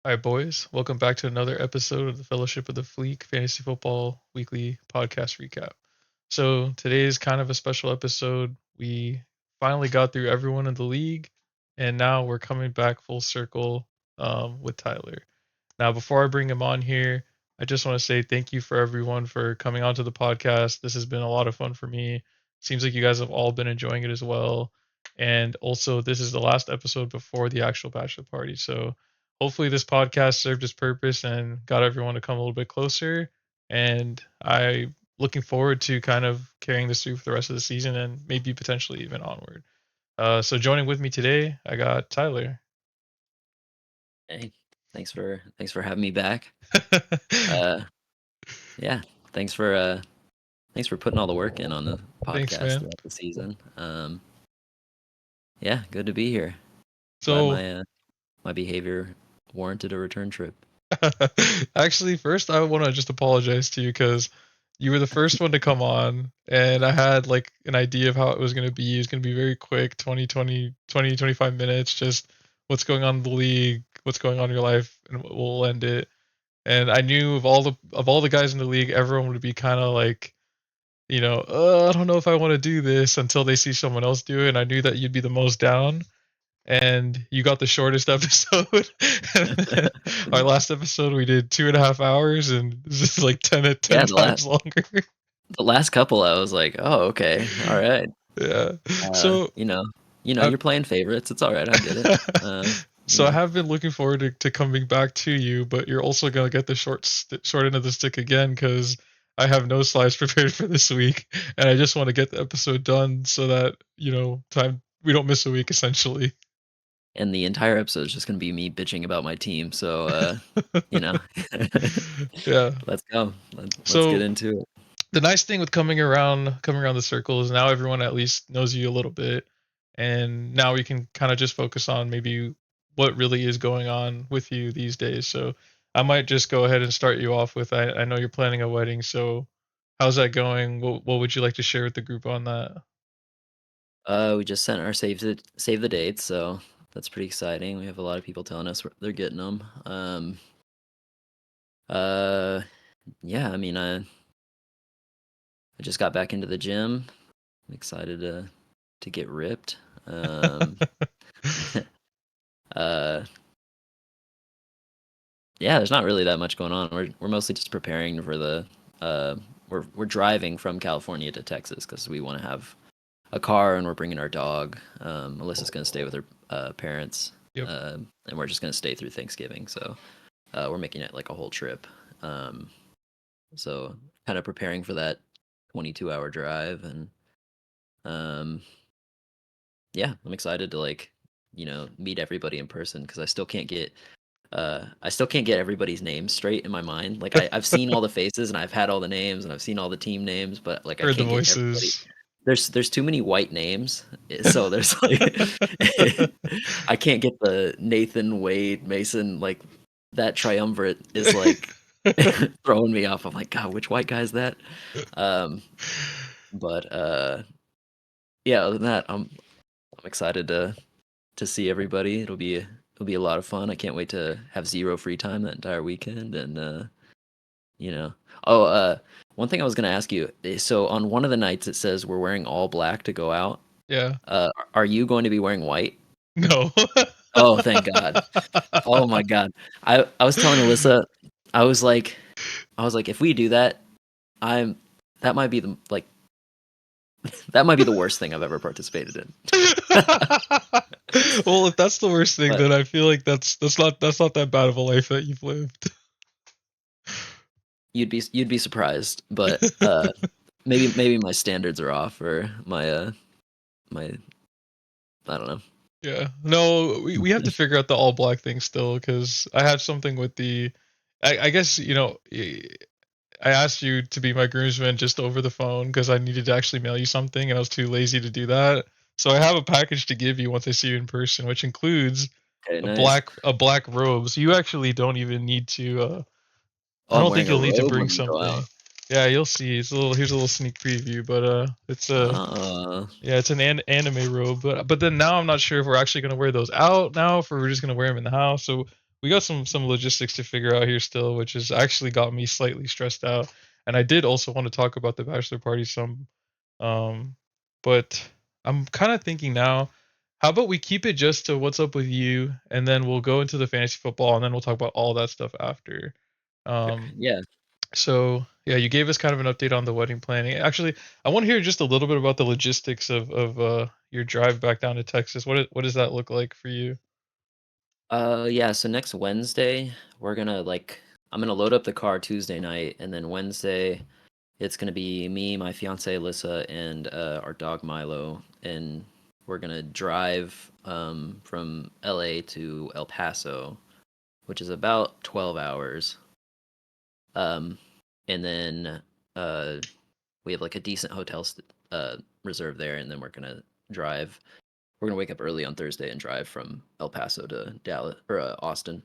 Hi, boys. Welcome back to another episode of the Fellowship of the Fleek Fantasy Football Weekly Podcast Recap. So, today is kind of a special episode. We finally got through everyone in the league, and now we're coming back full circle with Tyler. Now, before I bring him on here, I just want to say thank you for everyone for coming onto the podcast. This has been a lot of fun for me. Seems like you guys have all been enjoying it as well. And also, this is the last episode before the actual Bachelor Party. So, hopefully this podcast served its purpose and got everyone to come a little bit closer. And I looking forward to kind of carrying this through for the rest of the season and maybe potentially even onward. So joining with me today, I got Tyler. Hey, thanks for having me back. Uh, yeah, thanks for uh, thanks for putting all the work in on the Thanks, podcast man. throughout the season. Yeah, good to be here. Glad So my behavior warranted a return trip. actually, first I want to just apologize to you because you were the first one to come on, and I had like an idea of how it was going to be. It was going to be very quick, 25 minutes, just what's going on in the league, what's going on in your life, and we'll end it. And I knew of all the guys in the league, everyone would be kind of like, I don't know if I want to do this until they see someone else do it. And I knew that you'd be the most down, and you got the shortest episode. Our last episode we did 2.5 hours, and this is like 10 Yeah, times longer. the last couple, I was like, oh, okay, all right. Yeah. Uh, So you know, I you're playing favorites. It's all right. I get it. You so I know, have been looking forward to coming back to you, but you're also gonna get the short end of the stick again because I have no slides prepared for this week, and I just want to get the episode done so that time we don't miss a week essentially. and the entire episode is just gonna be me bitching about my team. So, you know, Yeah. let's go. Let's get So into it. the nice thing with coming around the circle is now everyone at least knows you a little bit, and now we can kind of just focus on maybe what really is going on with you these days. So I might just go ahead and start you off with, I know you're planning a wedding, so how's that going? What would you like to share with the group on that? We just sent our save the dates, so that's pretty exciting. We have a lot of people telling us they're getting them. Uh, yeah, I mean, I just got back into the gym. I'm excited to get ripped. Uh, yeah, there's not really that much going on. We're mostly just preparing for the uh, we're driving from California to Texas because we want to have a car and we're bringing our dog. Melissa's gonna stay with her parents, Yep. and we're just gonna stay through Thanksgiving. So we're making it like a whole trip. Um, so kind of preparing for that 22-hour drive, and um, yeah, I'm excited to meet everybody in person because I still can't get everybody's names straight in my mind. Like I've seen all the faces and I've had all the names and I've seen all the team names, but like I Heard the can't get everybody. voices. There's too many white names, so there's like I can't get the Nathan, Wade, Mason, like that triumvirate is like throwing me off. I'm like, God, which white guy is that? Um, but yeah, other than that, I'm excited to see everybody. It'll be a lot of fun. I can't wait to have zero free time that entire weekend, and you know. Oh, one thing I was gonna ask you. So on one of the nights it says we're wearing all black to go out. Yeah. Are you going to be wearing white? No. Oh, thank God. Oh my God. I was telling Alyssa, I was like, if we do that, I'm that might be the like that might be the worst thing I've ever participated in. Well, if that's the worst thing, But then I feel like that's not that bad of a life that you've lived. you'd be surprised. But maybe my standards are off, or my I don't know. Yeah. No, we have to figure out the all black thing still because I have something with the. I guess I asked you to be my groomsman just over the phone because I needed to actually mail you something and I was too lazy to do that. So I have a package to give you once I see you in person, which includes Okay, a nice. black robe. So you actually don't even need to. I Oh, I'm don't think wearing a you'll need to robe bring when we go something. out. Yeah, you'll see. Here's a little sneak preview, but it's a. Uh, Yeah, it's an anime robe, but then now I'm not sure if we're actually gonna wear those out now, if we're just gonna wear them in the house. So we got some logistics to figure out here still, which has actually got me slightly stressed out. And I did also want to talk about the bachelor party some, um, but I'm kind of thinking now, how about we keep it just to what's up with you, and then we'll go into the fantasy football, and then we'll talk about all that stuff after. Sure. Um, Yeah. so yeah, you gave us kind of an update on the wedding planning. Actually, I want to hear just a little bit about the logistics of your drive back down to Texas. What does that look like for you? Yeah, so next Wednesday, we're gonna like I'm gonna load up the car Tuesday night, and then Wednesday it's gonna be me, my fiance Alyssa, and our dog Milo, and we're gonna drive from LA to El Paso, which is about 12 hours. Um, and then we have like a decent reserved there, and then we're gonna drive. We're gonna wake up early on Thursday and drive from El Paso to Dallas or Austin,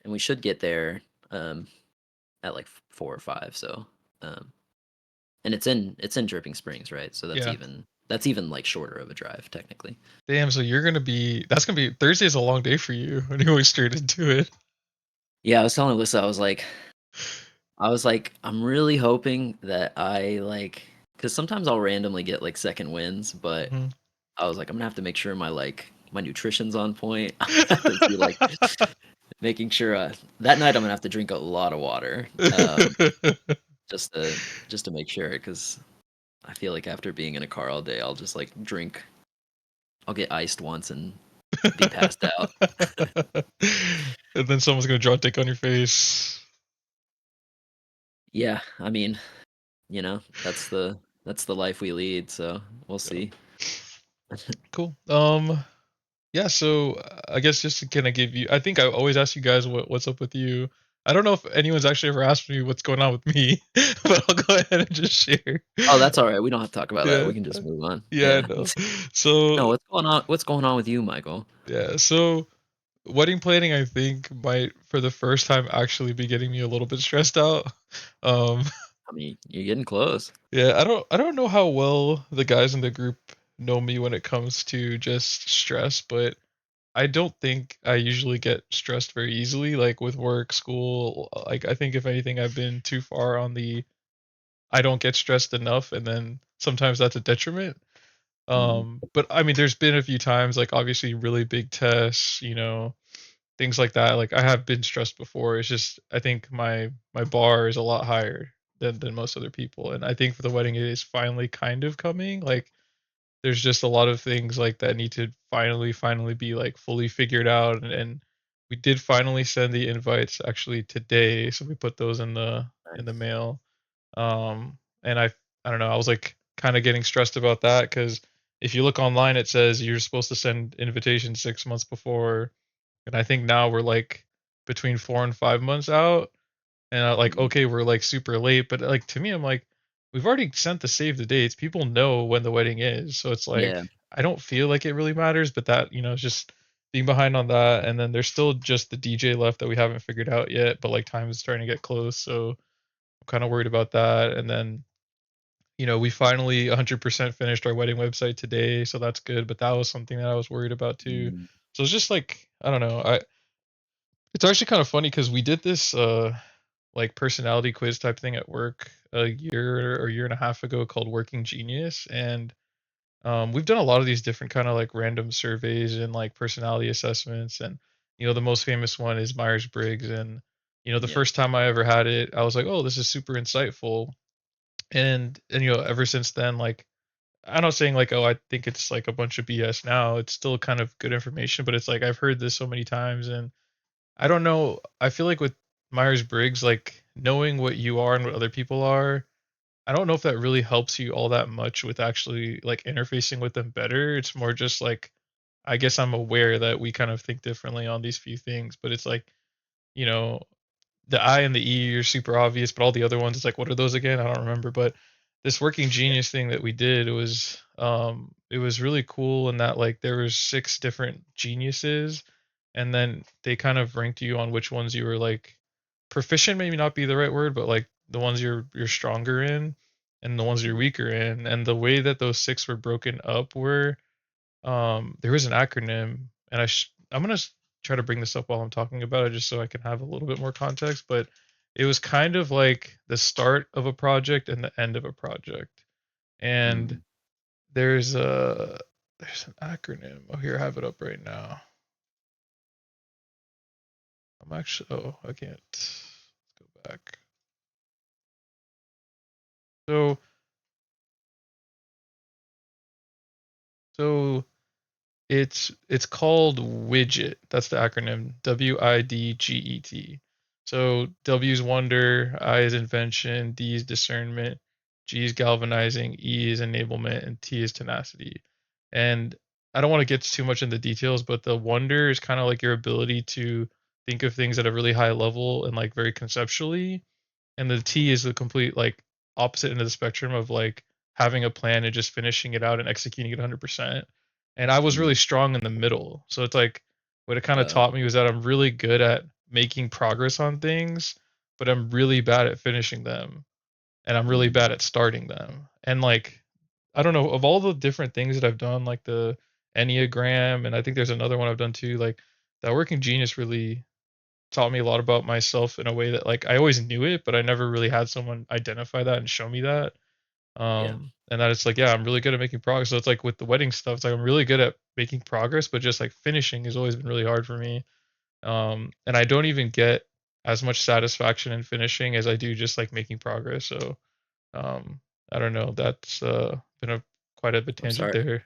and we should get there um, at like 4 or 5. So, um, and it's in Dripping Springs, right? So Yeah. that's even like shorter of a drive technically. Damn, so you're gonna be that's gonna be Thursday's a long day for you when you're going straight into it. Yeah, I was telling Alyssa, I'm really hoping that because sometimes I'll randomly get like second wins, but Mhm. I was like, I'm gonna have to make sure my nutrition's on point. I have to be like making sure that night I'm gonna have to drink a lot of water, just to just to make sure, because I feel like after being in a car all day, I'll just like drink. I'll get iced once and be passed out. And then someone's gonna draw a dick on your face. Yeah, I mean, that's the life we lead. So we'll Yeah. see. Cool. Yeah, so I guess just to kind of give you, I think I always ask you guys what's up with you. I don't know if anyone's actually ever asked me what's going on with me, but I'll go ahead and just share. Oh, that's all right. We don't have to talk about that. Yeah, We can just move on. yeah, I Yeah. know. So No, what's going on? What's going on with you, Michael? yeah, so wedding planning, I think, might for the first time actually be getting me a little bit stressed out. Um, I mean, you're getting close. yeah, I don't know how well the guys in the group know me when it comes to just stress, but I don't think I usually get stressed very easily, like with work, school. Like I think if anything, I've been too far on the I don't get stressed enough, and then sometimes that's a detriment. Mhm. But I mean, there's been a few times, like obviously really big tests, things like that. Like I have been stressed before. It's just I think my bar is a lot higher than most other people, and I think for the wedding it is finally kind of coming. Like there's just a lot of things like that need to finally be like fully figured out, and we did finally send the invites actually today, so we put those in the Nice. mail. And I don't know, I was like kind of getting stressed about that because if you look online it says you're supposed to send invitations 6 months before, and I think now we're like between 4 and 5 months out, and I like, Mhm. okay, we're like super late, but like to me, I'm like, we've already sent the save the dates. People know when the wedding is. So it's like, Yeah. I don't feel like it really matters, but that, is just being behind on that. And then there's still just the DJ left that we haven't figured out yet, but like time is starting to get close. So I'm kind of worried about that. And then, we finally 100% finished our wedding website today. So that's good. But that was something that I was worried about too. Mm. So it's just like, I don't know. It's actually kind of funny because we did this, like personality quiz type thing at work a year or year and a half ago called Working Genius, and we've done a lot of these different kind of like random surveys and like personality assessments, and the most famous one is Myers Briggs, and the Yeah. first time I ever had it, I was like, oh, this is super insightful, and ever since then, like I'm not saying like, oh, I think it's like a bunch of BS now. It's still kind of good information, but it's like I've heard this so many times, and I don't know. I feel like with Myers Briggs, like knowing what you are and what other people are, I don't know if that really helps you all that much with actually like interfacing with them better. It's more just like, I guess I'm aware that we kind of think differently on these few things, but it's like, you know, the I and the E are super obvious, but all the other ones, it's like, what are those again? I don't remember. But this working Yeah. genius thing that we did, it was really cool in that like there was six different geniuses, and then they kind of ranked you on which ones you were like proficient, maybe not be the right word, but like the ones you're stronger in and the ones you're Mhm. weaker in. And the way that those six were broken up were there was an acronym, and I'm gonna try to bring this up while I'm talking about it, just so I can have a little bit more context. But it was kind of like the start of a project and the end of a project. And Mm. there's a there's an acronym. Oh, here I have it up right now. I'm actually I can't. Let's go back. So so it's called widget. That's the acronym. WIDGET. So W is wonder, I is invention, D is discernment, G is galvanizing, E is enablement, and T is tenacity. And I don't want to get too much into details, but the wonder is kind of like your ability to think of things at a really high level and like very conceptually, and the T is the complete like opposite end of the spectrum of like having a plan and just finishing it out and executing it 100%. And I was really Mm. strong in the middle. So it's like what it kind of Oh. taught me was that I'm really good at making progress on things, but I'm really bad at finishing them, and I'm really Mm. bad at starting them. And like I don't know, of all the different things that I've done, like the Enneagram, and I think there's another one I've done too, like that working genius really taught me a lot about myself in a way that like I always knew it, but I never really had someone identify that and show me that. Yeah. And that it's like, yeah, I'm really good at making progress. So it's like with the wedding stuff, it's like I'm really good at making progress, but just like finishing has always been really hard for me. And I don't even get as much satisfaction in finishing as I do just like making progress. So um, I don't know. That's been a quite a bit I'm tangent sorry. there.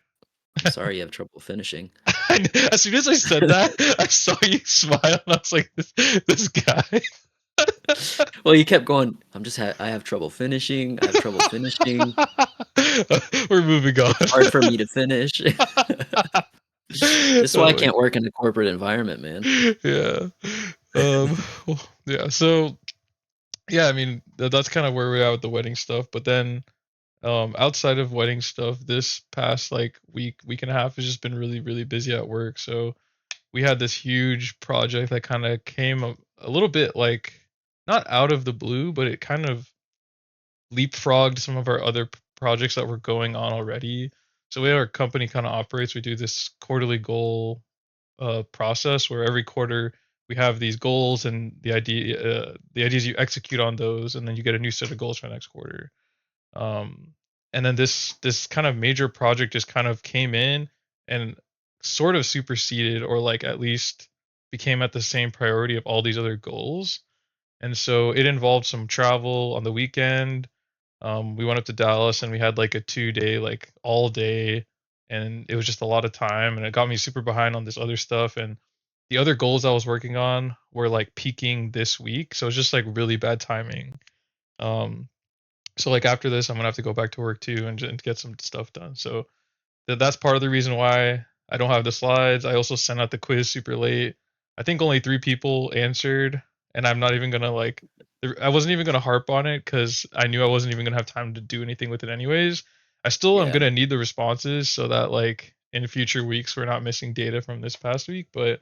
I'm sorry you have trouble finishing. As soon as I said that, I saw you smile, and I was like, this guy. Well, you kept going, I have trouble finishing. I have trouble finishing. We're moving on. It's hard for me to finish. This is why I Oh, can't work in a corporate environment, man. yeah. Well, yeah. So, yeah, I mean, that's kind of where we're at with the wedding stuff. But then, outside of wedding stuff, this past like week and a half has just been really, really busy at work. So we had this huge project that kind of came a little bit like not out of the blue, but it kind of leapfrogged some of our other projects that were going on already. So the way our company kind of operates, we do this quarterly goal process where every quarter we have these goals, and the idea is you execute on those, and then you get a new set of goals for the next quarter. Um, and then this kind of major project just kind of came in and sort of superseded, or like at least became at the same priority of all these other goals. And so it involved some travel on the weekend. We went up to Dallas and we had like a 2 day, like all day, and it was just a lot of time, and it got me super behind on this other stuff. And the other goals I was working on were like peaking this week, so it's just like really bad timing. Um, so like after this, I'm gonna have to go back to work too and get some stuff done. So that's part of the reason why I don't have the slides. I also sent out the quiz super late. I think only 3 people answered, and I'm not even gonna like. I wasn't even gonna harp on it because I knew I wasn't even gonna have time to do anything with it anyways. I still am Yeah. gonna need the responses so that like in future weeks we're not missing data from this past week. But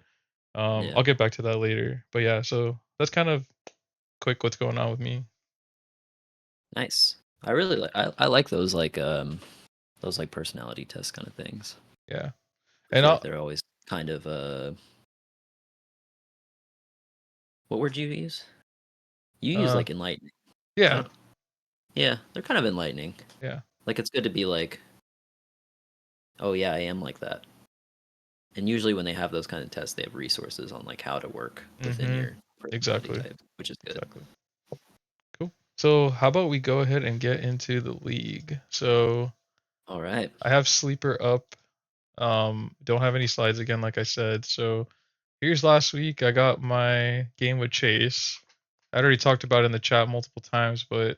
Yeah. I'll get back to that later. But yeah, so that's kind of quick what's going on with me. Nice. I like those like personality test kind of things. Yeah, I and feel like I'll they're always kind of what word do you use? You use uh like enlightening. yeah, Huh? Yeah, they're kind of enlightening. yeah. Like it's good to be like, oh yeah, I am like that. And usually when they have those kind of tests, they have resources on like how to work within Mm-hmm. your personality Exactly. type, which is good. Exactly. Cool. So how about we go ahead and get into the league? So All right. I have sleeper up. Don't have any slides again, like I said. So here's last week. I got my game with Chase. I already talked about it in the chat multiple times, but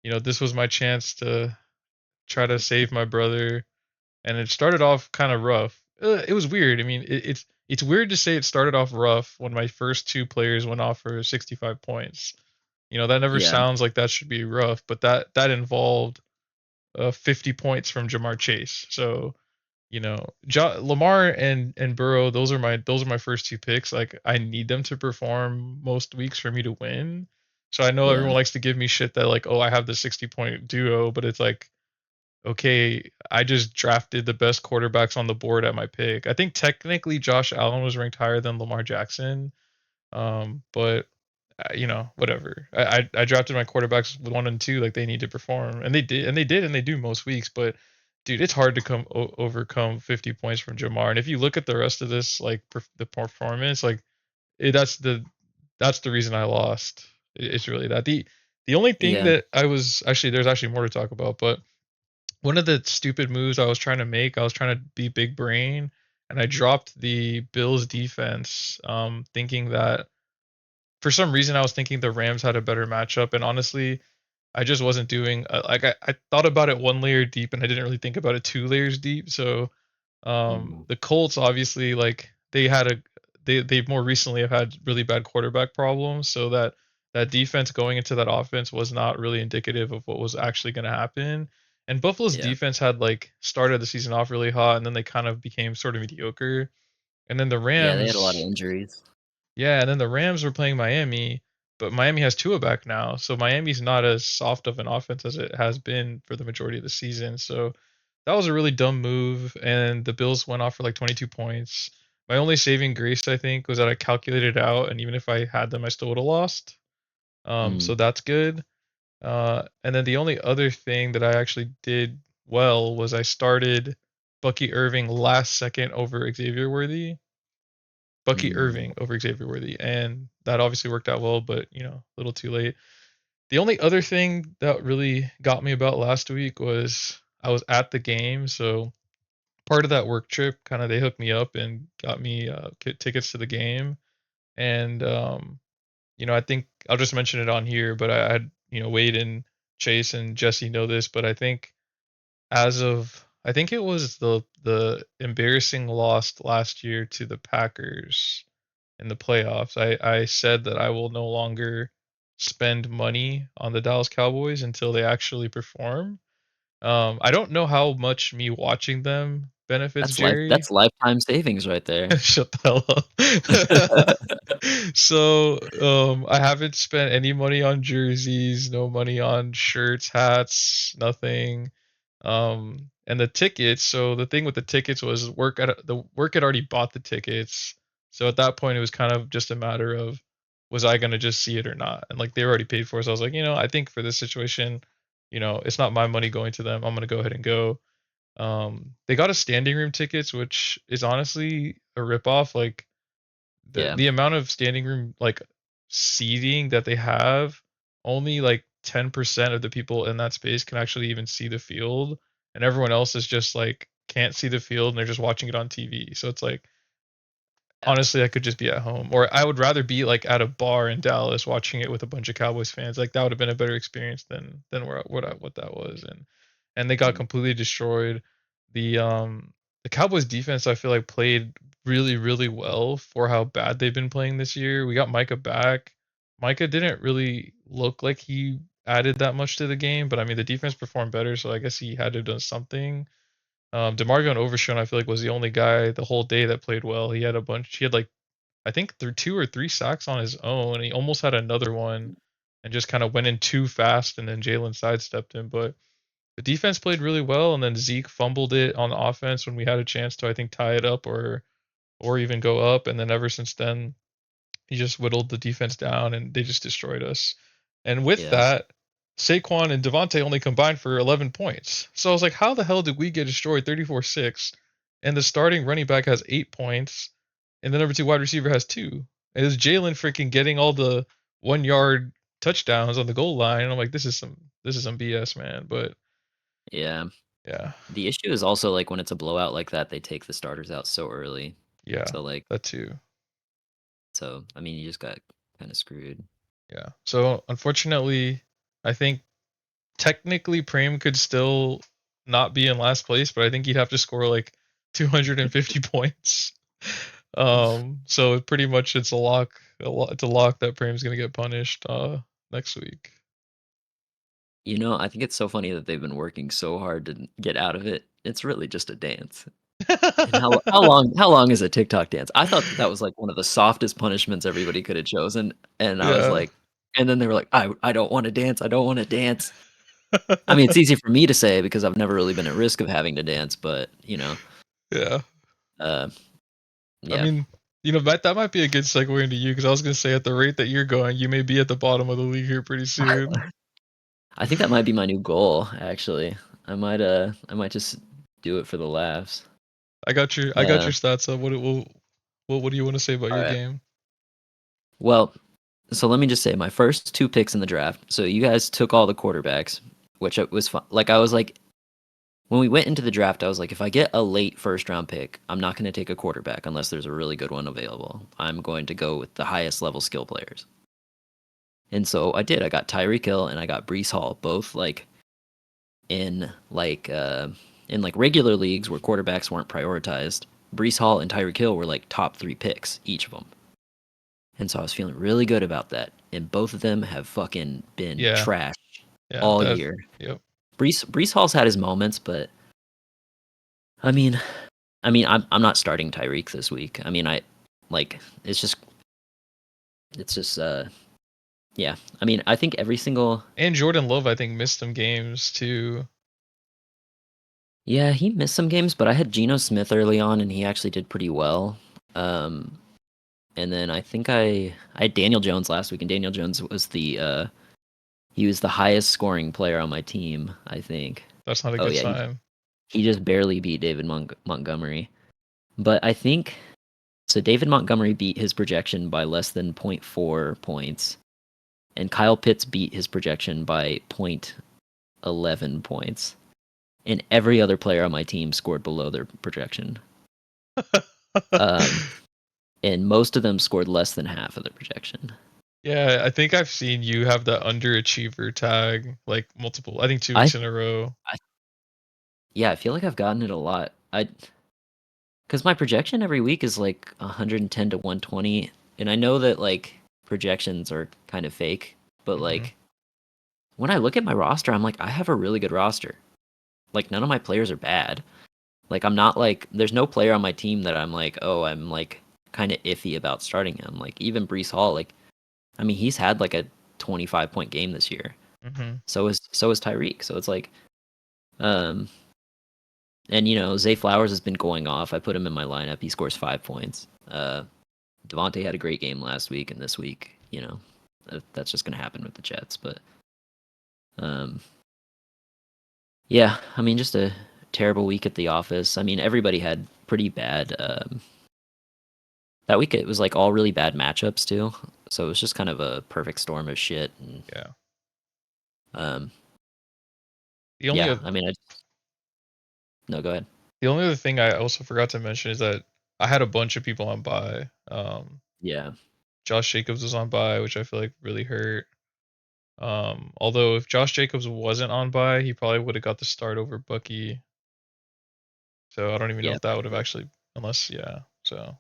this was my chance to try to save my brother, and it started off kind of rough. It was weird. I mean, it's weird to say it started off rough when my first 2 players went off for 65 points. That never Yeah. sounds like that should be rough, but that involved 50 points from Jamar Chase. So, Lamar and Burrow, those are my first 2 picks. Like I need them to perform most weeks for me to win. So I know Yeah. everyone likes to give me shit that like, oh, I have the 60-point duo, but it's like okay, I just drafted the best quarterbacks on the board at my pick. I think technically Josh Allen was ranked higher than Lamar Jackson, but whatever. I drafted my quarterbacks with 1 and 2, like they need to perform, and they did, and they do most weeks. But dude, it's hard to overcome 50 points from Jamar. And if you look at the rest of this, like the performance, like it, that's the reason I lost. It's really that. The only thing Yeah. that I was actually there's actually more to talk about, but one of the stupid moves I was trying to make, I was trying to be big brain, and I dropped the Bills defense, thinking that for some reason I was thinking the Rams had a better matchup, and honestly, I just wasn't doing like I thought about it one layer deep, and I didn't really think about it 2 layers deep. So Mm, the Colts obviously like they more recently have had really bad quarterback problems, so that defense going into that offense was not really indicative of what was actually going to happen. And Buffalo's yeah. defense had like started the season off really hot, and then they kind of became sort of mediocre. And then the Yeah, they had a lot of Rams, injuries. yeah, and then the Rams were playing Miami, but Miami has Tua back now, so Miami's not as soft of an offense as it has been for the majority of the season. So that was a really dumb move, and the Bills went off for like 22 points. My only saving grace, I think, was that I calculated it out, and even if I had them, I still would have lost. Mm, So that's good. And then the only other thing that I actually did well was I started Bucky Irving last second over Xavier Worthy. Bucky mm, Irving over Xavier Worthy, and that obviously worked out well, but a little too late. The only other thing that really got me about last week was I was at the game, so part of that work trip, kind of they hooked me up and got me tickets to the game, and I think I'll just mention it on here, but I had Wade and Chase and Jesse know this, but I think I think it was the embarrassing loss last year to the Packers in the playoffs. I said that I will no longer spend money on the Dallas Cowboys until they actually perform. I don't know how much me watching them benefits Jerry. that's lifetime savings right there. Shut the hell up. So, I haven't spent any money on jerseys, no money on shirts, hats, nothing. And the tickets. So the thing with the tickets was the work had already bought the tickets. So at that point, it was kind of just a matter of was I gonna just see it or not? And like they were already paid for, so I was like, I think for this situation, it's not my money going to them. I'm gonna go ahead and go. They got a standing room tickets, which is honestly a ripoff. Like the Yeah, the amount of standing room like seating that they have, only like 10% of the people in that space can actually even see the field, and everyone else is just like can't see the field and they're just watching it on TV. So it's like yeah. honestly, I could just be at home, or I would rather be like at a bar in Dallas watching it with a bunch of Cowboys fans. Like that would have been a better experience than what that was, and they got Mm, completely destroyed. The Cowboys defense I feel like played really well for how bad they've been playing this year. We got Micah back. Micah didn't really look like he added that much to the game, but I mean the defense performed better, so I guess he had to have done something. DeMarvin Overshown, I feel like was the only guy the whole day that played well. He had a bunch. He had like I think through 2 or 3 sacks on his own. And he almost had another one, and just kind of went in too fast, and then Jalen sidestepped him. But the defense played really well, and then Zeke fumbled it on the offense when we had a chance to I think tie it up or even go up. And then ever since then, he just whittled the defense down, and they just destroyed us. And with yeah. that, Saquon and Devontae only combined for 11 points. So I was like, how the hell did we get destroyed 34-6? And the starting running back has 8 points, and the number two wide receiver has two. And it's Jalen freaking getting all the 1 yard touchdowns on the goal line. And I'm like, this is some BS, man. But Yeah. yeah, The issue is also, like, when it's a blowout like that, they take the starters out so early. yeah, So, like that too. I mean, you just got kinda screwed. Yeah. So unfortunately, I think technically Prem could still not be in last place, but I think he'd have to score like 250 points. So pretty much it's it's a lock that Prem's gonna get punished next week. I think it's so funny that they've been working so hard to get out of it. It's really just a dance. And how long is a TikTok dance? I thought that was, like, one of the softest punishments everybody could have chosen, and I was Yeah. like and then they were like, I don't wanna dance, I don't wanna dance." I mean, it's easy for me to say because I've never really been at risk of having to dance, but Yeah. uh, I yeah. mean, that might be a good segue into you because I was gonna say at the rate that you're going, you may be at the bottom of the league here pretty soon. I think that might be my new goal, actually. I might just do it for the laughs. I got your stats up. What do you want to say about All your right. game? Well, so let me just say my first two picks in the draft. So you guys took all the quarterbacks, which it was fun. Like I was like, when we went into the draft, I was like, if I get a late first round pick, I'm not going to take a quarterback unless there's a really good one available. I'm going to go with the highest level skill players. And so I did. I got Tyreek Hill and I got Brees Hall, both in like uh in like regular leagues where quarterbacks weren't prioritized. Brees Hall and Tyreek Hill were like top 3 picks, each of them. And so I was feeling really good about that. And both of them have fucking been Yeah, trash yeah, all that. year. Yep. Brees Hall's had his moments, but I mean, I'm not starting Tyreek this week. I mean, I like it's just yeah. I mean, I think every single And Jordan Love, I think, missed some games too. yeah, he missed some games, but I had Geno Smith early on and he actually did pretty well. Um and then I think I had Daniel Jones last week and Daniel Jones was the he was the highest scoring player on my team, I think. That's not a Oh good yeah, sign. he just barely beat David Montgomery. But I think so David Montgomery beat his projection by less than zero point 0.4 points and Kyle Pitts beat his projection by 0.11 points. And every other player on my team scored below their projection. Um, and most of them scored less than half of their projection. Yeah, I think I've seen you have the underachiever tag like multiple. I think two I, weeks in a row. I yeah, I feel like I've gotten it a lot. I because my projection every week is like 110 to 120, and I know that like projections are kind of fake, but Hmm. like when I look at my roster, I'm like I have a really good roster. Like none of my players are bad. Like I'm not like there's no player on my team that I'm like, oh, I'm like kind of iffy about starting him. Like even Brees Hall, like I mean, he's had like a 25-point game this year. Hmm. So is Tyreek. So it's like um and Zay Flowers has been going off. I put him in my lineup. He scores 5 points. Devontae had a great game last week and this week, that's just going to happen with the Jets, but um yeah, I mean just a terrible week at the office. I mean, everybody had pretty bad that week it was like all really bad matchups too. So it was just kind of a perfect storm of shit. And Yeah. um, The only yeah, oth- I mean, no, go ahead. the only other thing I also forgot to mention is that I had a bunch of people on bye. Yeah, Josh Jacobs was on bye, which I feel like really hurt. Although if Josh Jacobs wasn't on bye, he probably would have got the start over Bucky. So I don't even know yeah, if that would have actually, unless yeah. So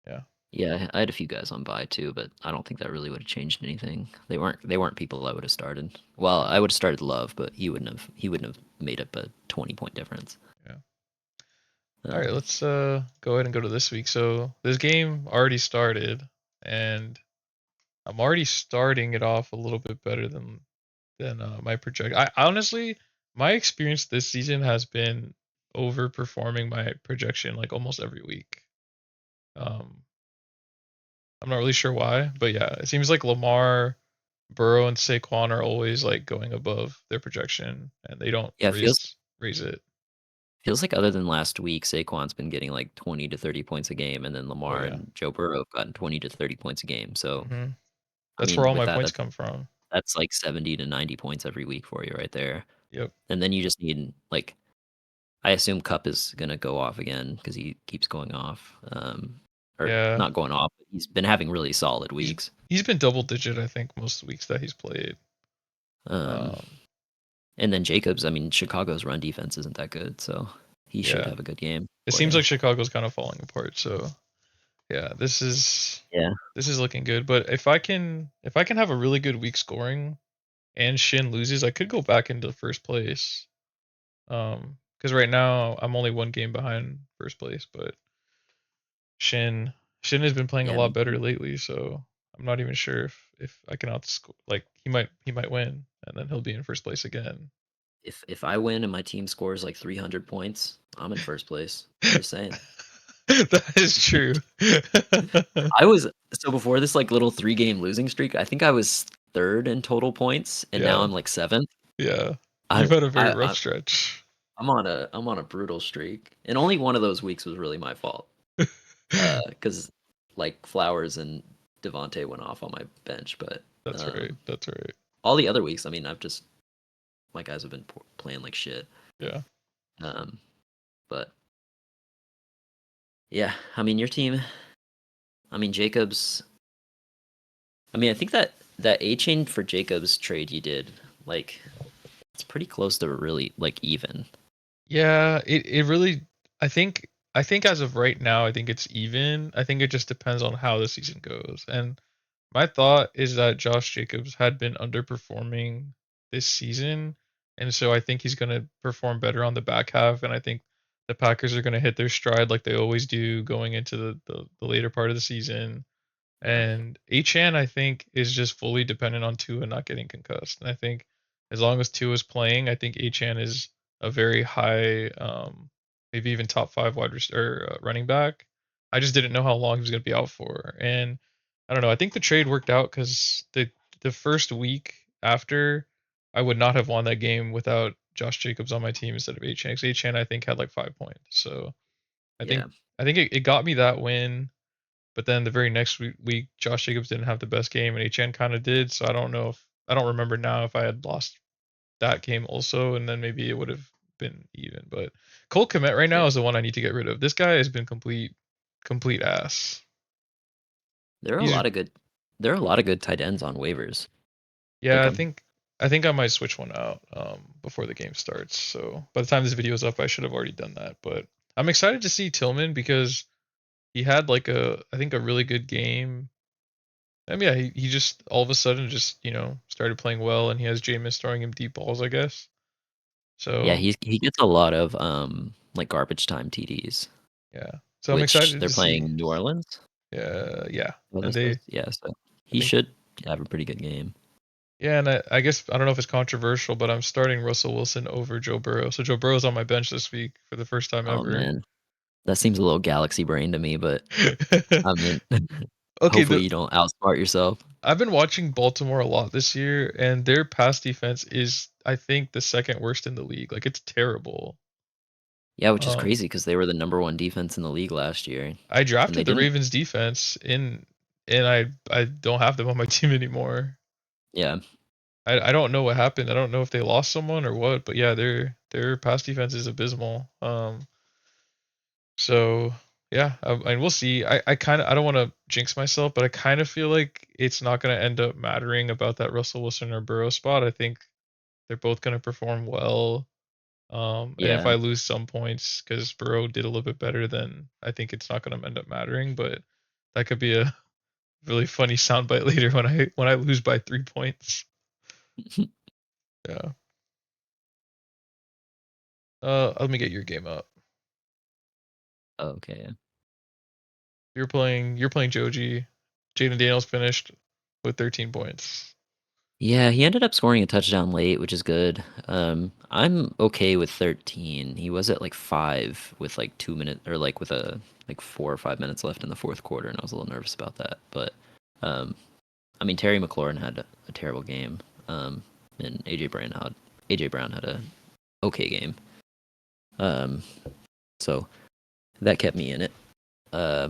yeah. yeah. I had a few guys on bye too, but I don't think that really would have changed anything. They weren't people I would have started. Well, I would have started Love, but he wouldn't have made up a 20-point difference. Yeah. All right, Um, let's go ahead and go to this week. So this game already started, and I'm already starting it off a little bit better than my project. I honestly, my experience this season has been overperforming my projection like almost every week. Um, I'm not really sure why, but yeah, it seems like Lamar, Burrow, and Saquon are always like going above their projection, and they don't yeah, it feels raise it. feels like other than last week, Saquon's been getting like 20 to 30 points a game, and then Oh Lamar yeah. and Joe Burrow have gotten 20 to 30 points a game. So Hmm. I That's where mean, all with my that, points that's come from. that's like 70 to 90 points every week for you right there. Yep. And then you just need like I assume Cup is gonna go off again because he keeps going off. Or Yeah. not going off, but he's been having really solid He's weeks. he's been double digit, I think, most weeks that he's played. Um, Um, and then Jacobs, I mean, Chicago's run defense isn't that good, so he should yeah. have a good game It for seems you. like Chicago's kind of falling apart. So yeah, Yeah, this is looking good. But if I can have a really good week scoring and Shin loses, I could go back into first place. Because right now I'm only one game behind first place, but Shin Shin has been playing a yeah, lot me better too. lately. So I'm not even sure if I can outscore. Like he might win, and then he'll be in first place again. If I win and my team scores like 300 points, I'm in first place. Just saying. That is true. I was so before this like little 3-game losing streak, I think I was third in total points, and now Yeah, I'm like seventh. yeah. You've I had a very I rough I stretch. I'm on a brutal streak, and only one of those weeks was really my fault. Because like Flowers and Devontae went off on my bench, but That's right. um, That's right. all the other weeks, I mean, my guys have been playing like shit. Yeah. Um, but yeah, I mean, your team. I mean, Jacobs. I mean, I think that A chain for Jacobs trade you did, like, it's pretty close to really like even. Yeah, it really I think as of right now, I think it's even. I think it just depends on how the season goes. And my thought is that Josh Jacobs had been underperforming this season, and so I think he's going to perform better on the back half, and I think the Packers are going to hit their stride like they always do going into the later part of the season. Yeah, And Achan, I think, is just fully dependent on Tua not getting concussed. And I think as long as Tua is playing, I think Achan is a very high, maybe even top five running back. I just didn't know how long he was going to be out for. And I don't know. I think the trade worked out because the first week after, I would not have won that game without Josh Jacobs on my team instead of Achan. Because Achan, I think, had like 5 points. So I think yeah, I think it got me that win, but then the very next week, Josh Jacobs didn't have the best game, and HN kind of did. So I don't remember now if I had lost that game also, and then maybe it would have been even. But Cole Kmet right now yeah. is the one I need to get rid of. This guy has been complete ass. There are a He's lot of good. There are a lot of good tight ends on waivers. Yeah, Like I think I might switch one out before the game starts. So by the time this video is up, I should have already done that. But I'm excited to see Tillman because he had like I think a really good game. Yeah, he just all of a sudden just started playing well, and he has Jameis throwing him deep balls, I guess. yeah, So he gets a lot of like garbage time TDs, yeah, so I'm which excited they're to see. playing New Orleans. Yeah, Are they and supposed? Yeah, so I he think should have a pretty good game. yeah, and I guess I don't know if it's controversial, but I'm starting Russell Wilson over Joe Burrow. So Joe Burrow's on my bench this week for the first time Oh ever. man, that seems a little galaxy brain to me, but I mean, Okay, hopefully you don't outsmart yourself. I've been watching Baltimore a lot this year, and their pass defense is, I think, the second worst in the league. Like it's terrible. Yeah, which is Um, crazy because they were the number one defense in the league last year, I and they drafted the didn't. Ravens defense and I don't have them on my team anymore. Yeah, I don't know what happened. I don't know if they lost someone or what, but yeah, their pass defense is abysmal. So yeah, and we'll see. I kind of I don't want to jinx myself, but I kind of feel like it's not going to end up mattering about that Russell Wilson or Burrow spot. I think they're both going to perform well. And if yeah. I lose some points because Burrow did a little bit better, then I think it's not going to end up mattering. But that could be a really funny soundbite later when I lose by 3 points. Yeah. Let me get your game up. Okay. You're playing Joji. Jaden Daniels finished with 13 points. Yeah, he ended up scoring a touchdown late, which is good. I'm okay with 13. He was at like 5 with like 2 minutes or like with a like 4 or 5 minutes left in the fourth quarter, and I was a little nervous about that. But um, I mean, Terry McLaurin had a terrible game, and AJ Brown had a okay game. Um, so that kept me in it. Uh,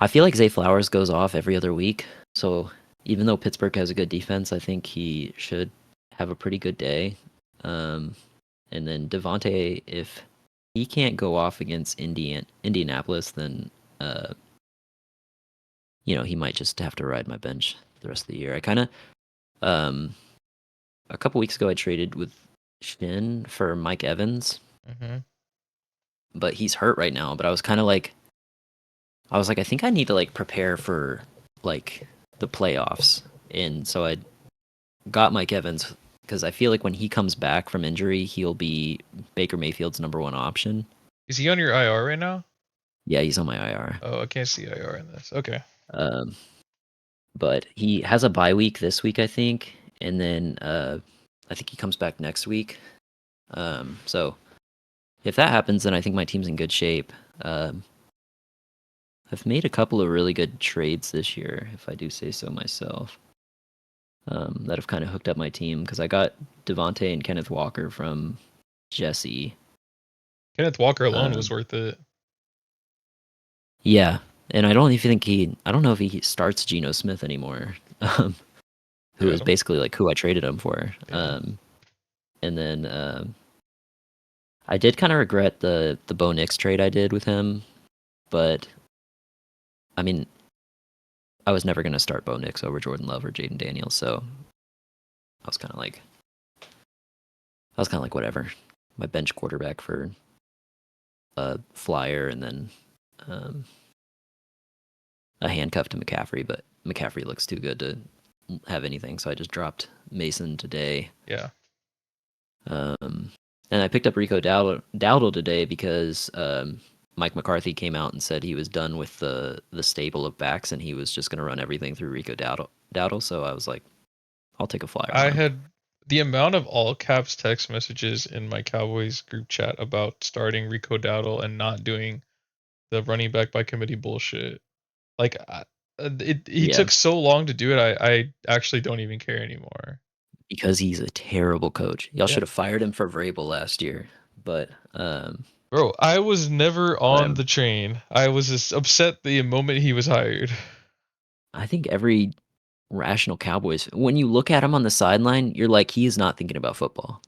I feel like Zay Flowers goes off every other week, so even though Pittsburgh has a good defense, I think he should have a pretty good day. Um, and then Devontae, if he can't go off against Indianapolis, then uh, he might just have to ride my bench the rest of the year. I kind of um, a couple weeks ago I traded with Shin for Mike Evans, Hmm. but he's hurt right now. But I was like, I think I need to like prepare for like the playoffs, and so I got Mike Evans because I feel like when he comes back from injury, he'll be Baker Mayfield's number one option. Is he on your IR right now? Yeah, he's on my IR. Oh, I can't see IR in this. Okay. Um, but he has a bye week this week, I think, and then I think he comes back next week. So if that happens, then I think my team's in good shape. Um, I've made a couple of really good trades this year, if I do say so myself. That have kind of hooked up my team because I got Devontae and Kenneth Walker from Jesse. Kenneth Walker alone was Um, worth it. yeah, and I don't even think I don't know if he starts Geno Smith anymore, who Yeah, I is don't. basically like who I traded him for. Yeah, And then I did kind of regret the Bo Nix trade I did with him, but I mean, I was never gonna start Bo Nix over Jordan Love or Jaden Daniels, so I was kind of like, whatever. My bench quarterback for a flyer, and then um, a handcuff to McCaffrey, but McCaffrey looks too good to have anything, so I just dropped Mason today. yeah. Um, and I picked up Rico Dowdle today because Mike McCarthy came out and said he was done with the stable of backs and he was just going to run everything through Rico Dowdle. So I was like, I'll take a flyer on I him. had the amount of all caps text messages in my Cowboys group chat about starting Rico Dowdle and not doing the running back by committee bullshit. Like, he Yeah, took so long to do it. I actually don't even care anymore. because he's a terrible coach. Y'all Yeah, should have fired him for Vrabel last year, but bro, I was never on whatever. the train. I was just upset the moment he was hired. I think every rational Cowboys, when you look at him on the sideline, you're like, he is not thinking about football.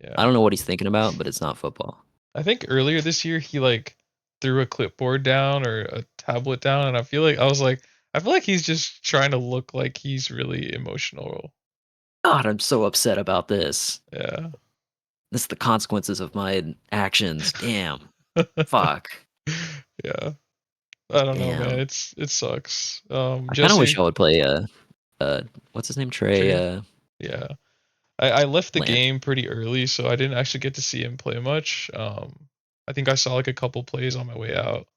I Yeah, don't know what he's thinking about, but it's not football. I think earlier this year he like threw a clipboard down or a tablet down, and I feel like he's just trying to look like he's really emotional. God, I'm so upset about this. Yeah. This is the consequences of my actions. Damn. Fuck. Yeah. I don't know, man. Damn. It sucks. I kind of wish Jesse, y'all would play what's his name? Trey Trey. Yeah. I left the Lance. game pretty early, so I didn't actually get to see him play much. I think I saw like a couple plays on my way out.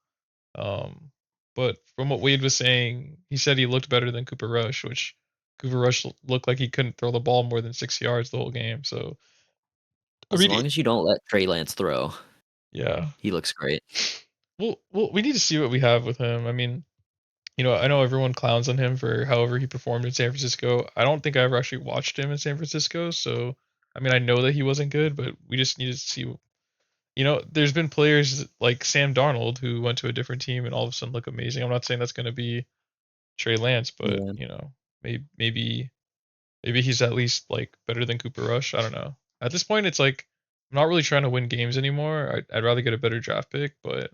Um, but from what Wade was saying, he said he looked better than Cooper Rush, which Cooper Rush looked like he couldn't throw the ball more than 6 yards the whole game. So I As mean, long as you don't let Trey Lance throw, yeah. he looks great. Well, we need to see what we have with him. I mean, I know everyone clowns on him for however he performed in San Francisco. I don't think I ever actually watched him in San Francisco, so I mean, I know that he wasn't good, but we just need to see. There's been players like Sam Darnold who went to a different team and all of a sudden look amazing. I'm not saying that's going to be Trey Lance, but Yeah. maybe he's at least like better than Cooper Rush. I don't know. At this point, it's like I'm not really trying to win games anymore. I'd rather get a better draft pick, but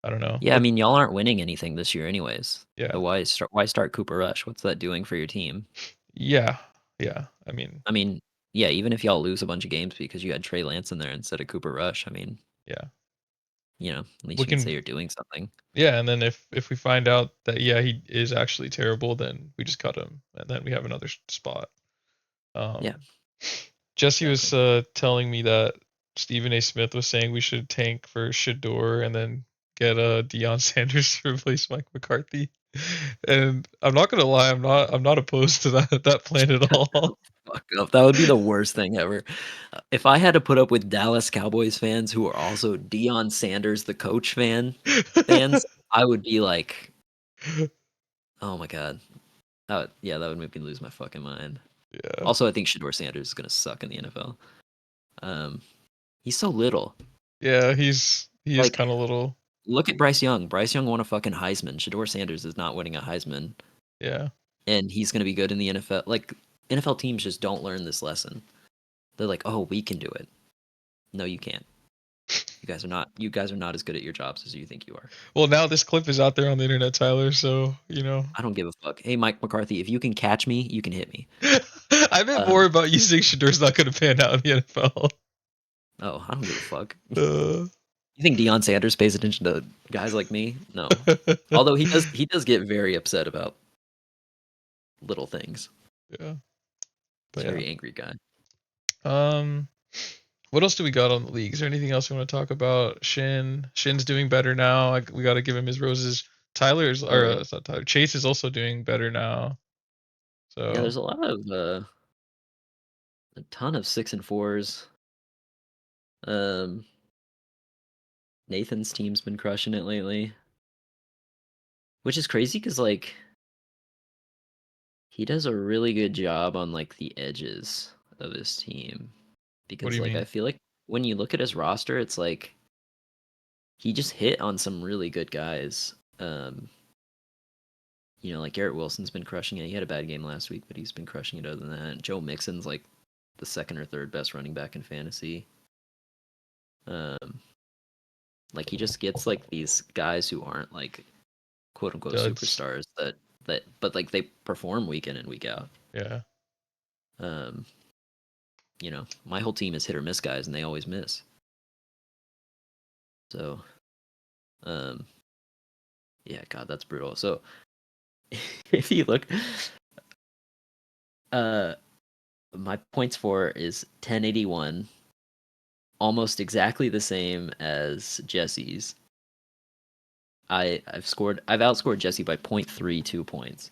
I don't know. Yeah, I mean, y'all aren't winning anything this year anyways. So Yeah, why start Cooper Rush? What's that doing for your team? yeah, yeah. I mean, I mean, yeah, even if y'all lose a bunch of games because you had Trey Lance in there instead of Cooper Rush, I mean, yeah. at least We you can say can you're doing something. Yeah, and then if we find out that yeah he is actually terrible, then we just cut him, and then we have another spot. Yeah, Um, Jesse was exactly. telling me that Stephen A. Smith was saying we should tank for Shador and then get Deion Sanders to replace Mike McCarthy. And I'm not gonna lie, I'm not opposed to that plan at Shut the all. fuck up. That would be the worst thing ever. If I had to put up with Dallas Cowboys fans who are also Deion Sanders, the coach fans, I would be like, oh my god. That would make me lose my fucking mind. Yeah, Also, I think Shador Sanders is gonna suck in the NFL. Um, he's so little. yeah, he is Like, kind of little. look at Bryce Young. Bryce Young won a fucking Heisman. Shador Sanders is not winning a Heisman, Yeah. and he's gonna be good in the NFL. Like, NFL teams just don't learn this lesson. They're like, oh, we can do it. No, you can't. You guys are not as good at your jobs as you think you are. Well, now this clip is out there on the internet, Tyler. So I don't give a fuck. Hey, Mike McCarthy, if you can catch me, you can hit me. I meant more Um, about you saying Shador's not going to pan out in the NFL. oh, I don't give a fuck. Uh, You think Deion Sanders pays attention to guys like me? No. Although he does get very upset about little things. yeah, He's but a yeah. very angry guy. Um, what else do we got on the league? Is there anything else we want to talk about? Shin's doing better now. We got to give him his roses. Tyler's Oh, or yeah. it's not Tyler. Chase is also doing better now. Yeah, So there's a lot of, a ton of 6 and 4s. Um, Nathan's team's been crushing it lately, which is crazy because like, he does a really good job on, like, the edges of his team what do because, you like, I mean? feel like when you look at his roster, it's like he just hit on some really good guys. Like Garrett Wilson's been crushing it. He had a bad game last week, but he's been crushing it other than that. Joe Mixon's like the second or third best running back in fantasy. Um, like he just gets like these guys who aren't like quote unquote Duds. superstars but like they perform week in and week out. Yeah. Um, my whole team is hit or miss guys and they always miss. So, um, yeah, God, that's brutal. So if you look, uh, my points for is 1081, almost exactly the same as Jesse's. I've outscored Jesse by 0.32 points.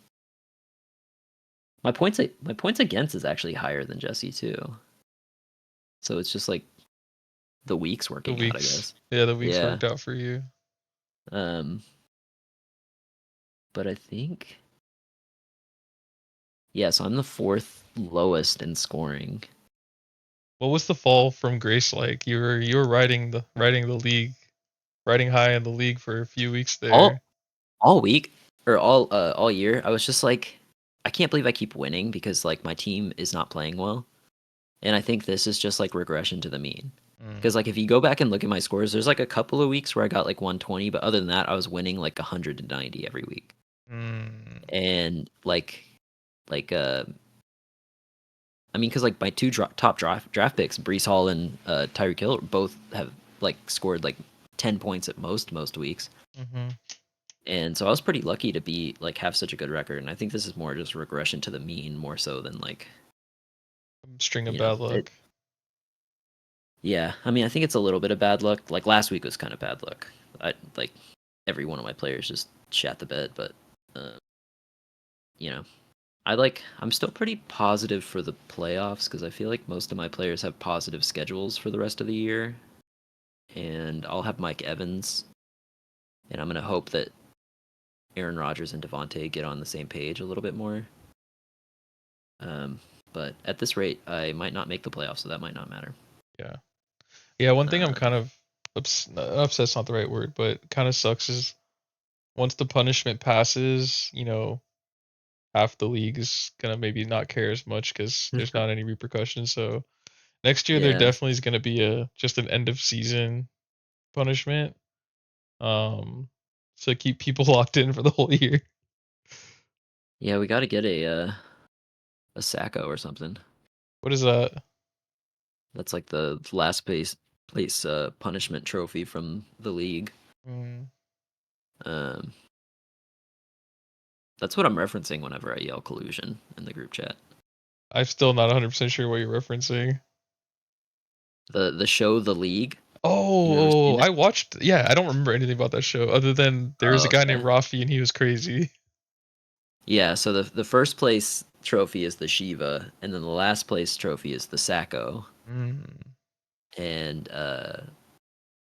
My points against is actually higher than Jesse too. So it's just like the week's The working out, I weeks. guess. Yeah, the weeks Yeah. worked out for you. Um, but I think yeah, so I'm the fourth lowest in scoring. What was the fall from grace like? You were riding the league, riding high in the league for a few weeks All there. all week or all year, I was just like I can't believe I keep winning because like my team is not playing well. And I think this is just like regression to the mean. Mm, Because like if you go back and look at my scores, there's like a couple of weeks where I got like 120, but other than that, I was winning like 190 every week. mm, And like I mean, because like my two top draft picks, Brees Hall and Tyreek Hill, both have like scored like 10 points at most weeks. mm-hmm. And so I was pretty lucky to be like have such a good record. And I think this is more just regression to the mean more so than like String of you know bad it. luck. Yeah, I mean, I think it's a little bit of bad luck. Like last week was kind of bad luck. I like every one of my players just shat the bed, but uh, you know, I'm still pretty positive for the playoffs because I feel like most of my players have positive schedules for the rest of the year, and I'll have Mike Evans, and I'm gonna hope that Aaron Rodgers and Devontae get on the same page a little bit more. Um, but at this rate, I might not make the playoffs, so that might not matter. Yeah. Yeah, one thing I'm Um, kind of upset's not the right word, but kind of sucks is once the punishment passes, half the league is gonna maybe not care as much because there's not any repercussions. So next year there yeah, definitely is gonna be a just an end of season punishment. Um, to keep people locked in for the whole year. yeah, we got to get a Sacco or something. What is that? That's like the last place punishment trophy from the league. Mm, Um, that's what I'm referencing whenever I yell collusion in the group chat. I'm still not 100% sure what you're referencing. The show The League. You ever Oh, seen it? I watched. Yeah, I don't remember anything about that show other than there was a Oh, guy named okay. Rafi and he was crazy. Yeah. So the first place trophy is the Shiva, and then the last place trophy is the Sacco. Mm. And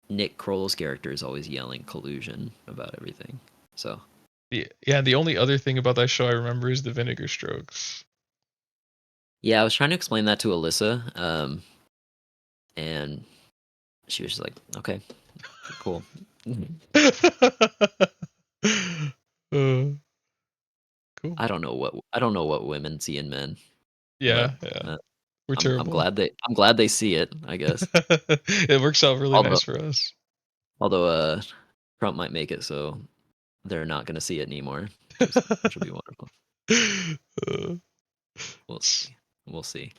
Nick Kroll's character is always yelling collusion about everything. So Yeah, the only other thing about that show I remember is the vinegar strokes. yeah, I was trying to explain that to Alyssa, and she was just like, "Okay, cool." uh, cool. I don't know what women see in men, but Yeah, yeah. uh, We're terrible. I'm glad they see it, I guess. It works out really Although nice for us. although Trump might make it so they're not going to see it anymore, which will be wonderful. Uh, We'll see. We'll see.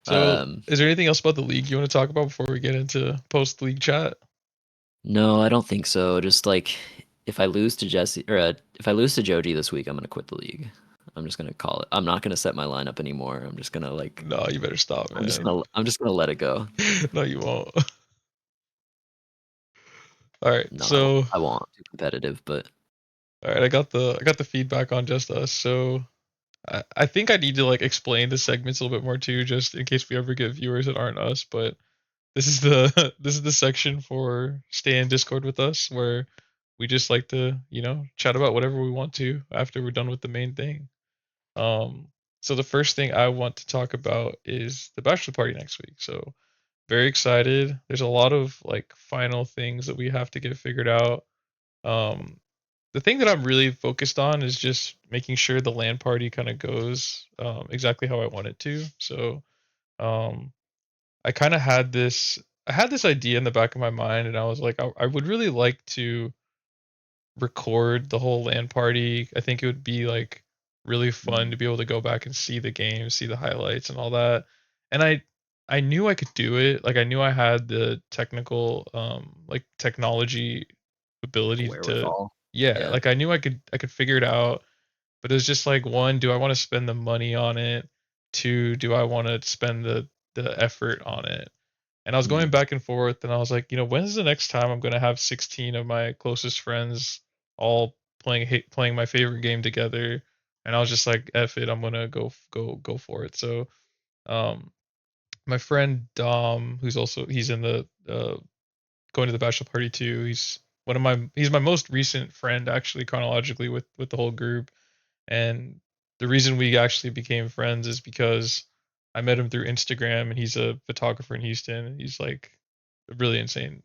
so, Um, is there anything else about the league you want to talk about before we get into post league chat? no, I don't think so. Just like if I lose to Jesse or if I lose to Joji this week, I'm going to quit the league. I'm just going to call it. I'm not going to set my lineup anymore. I'm just going to like No, you better stop, man. I'm just going to let it go. No, you won't. All right, No, so I won't. I'm too competitive, but All right, I got the feedback on Just Us. So I think I need to like explain the segments a little bit more too, just in case we ever get viewers that aren't us. But this is the this is the section for stay in Discord with us, where we just like to chat about whatever we want to after we're done with the main thing. Um, so the first thing I want to talk about is the bachelor party next week. So very excited. There's a lot of like final things that we have to get figured out. Um, the thing that I'm really focused on is just making sure the land party kind of goes exactly how I want it to. So um, I kind of had this I had this idea in the back of my mind, and I was like, I would really like to record the whole LAN party. I think it would be like really fun Mm, to be able to go back and see the game, see the highlights and all that. And I knew I could do it. Like I knew I had the technical like technology like ability to wherewithal. yeah, Yeah. like I knew I could figure it out. But it's just like one, do I want to spend the money on it? Two, do I want to spend the effort on it? And I was going Mm, back and forth, and I was like, when's the next time I'm gonna have 16 of my closest friends all playing my favorite game together? And I was just like, F it, I'm gonna go for it. So, um, my friend Dom, he's in the going to the bachelor party too. He's my most recent friend actually chronologically with the whole group. And the reason we actually became friends is because I met him through Instagram, and he's a photographer in Houston. And he's like a really insane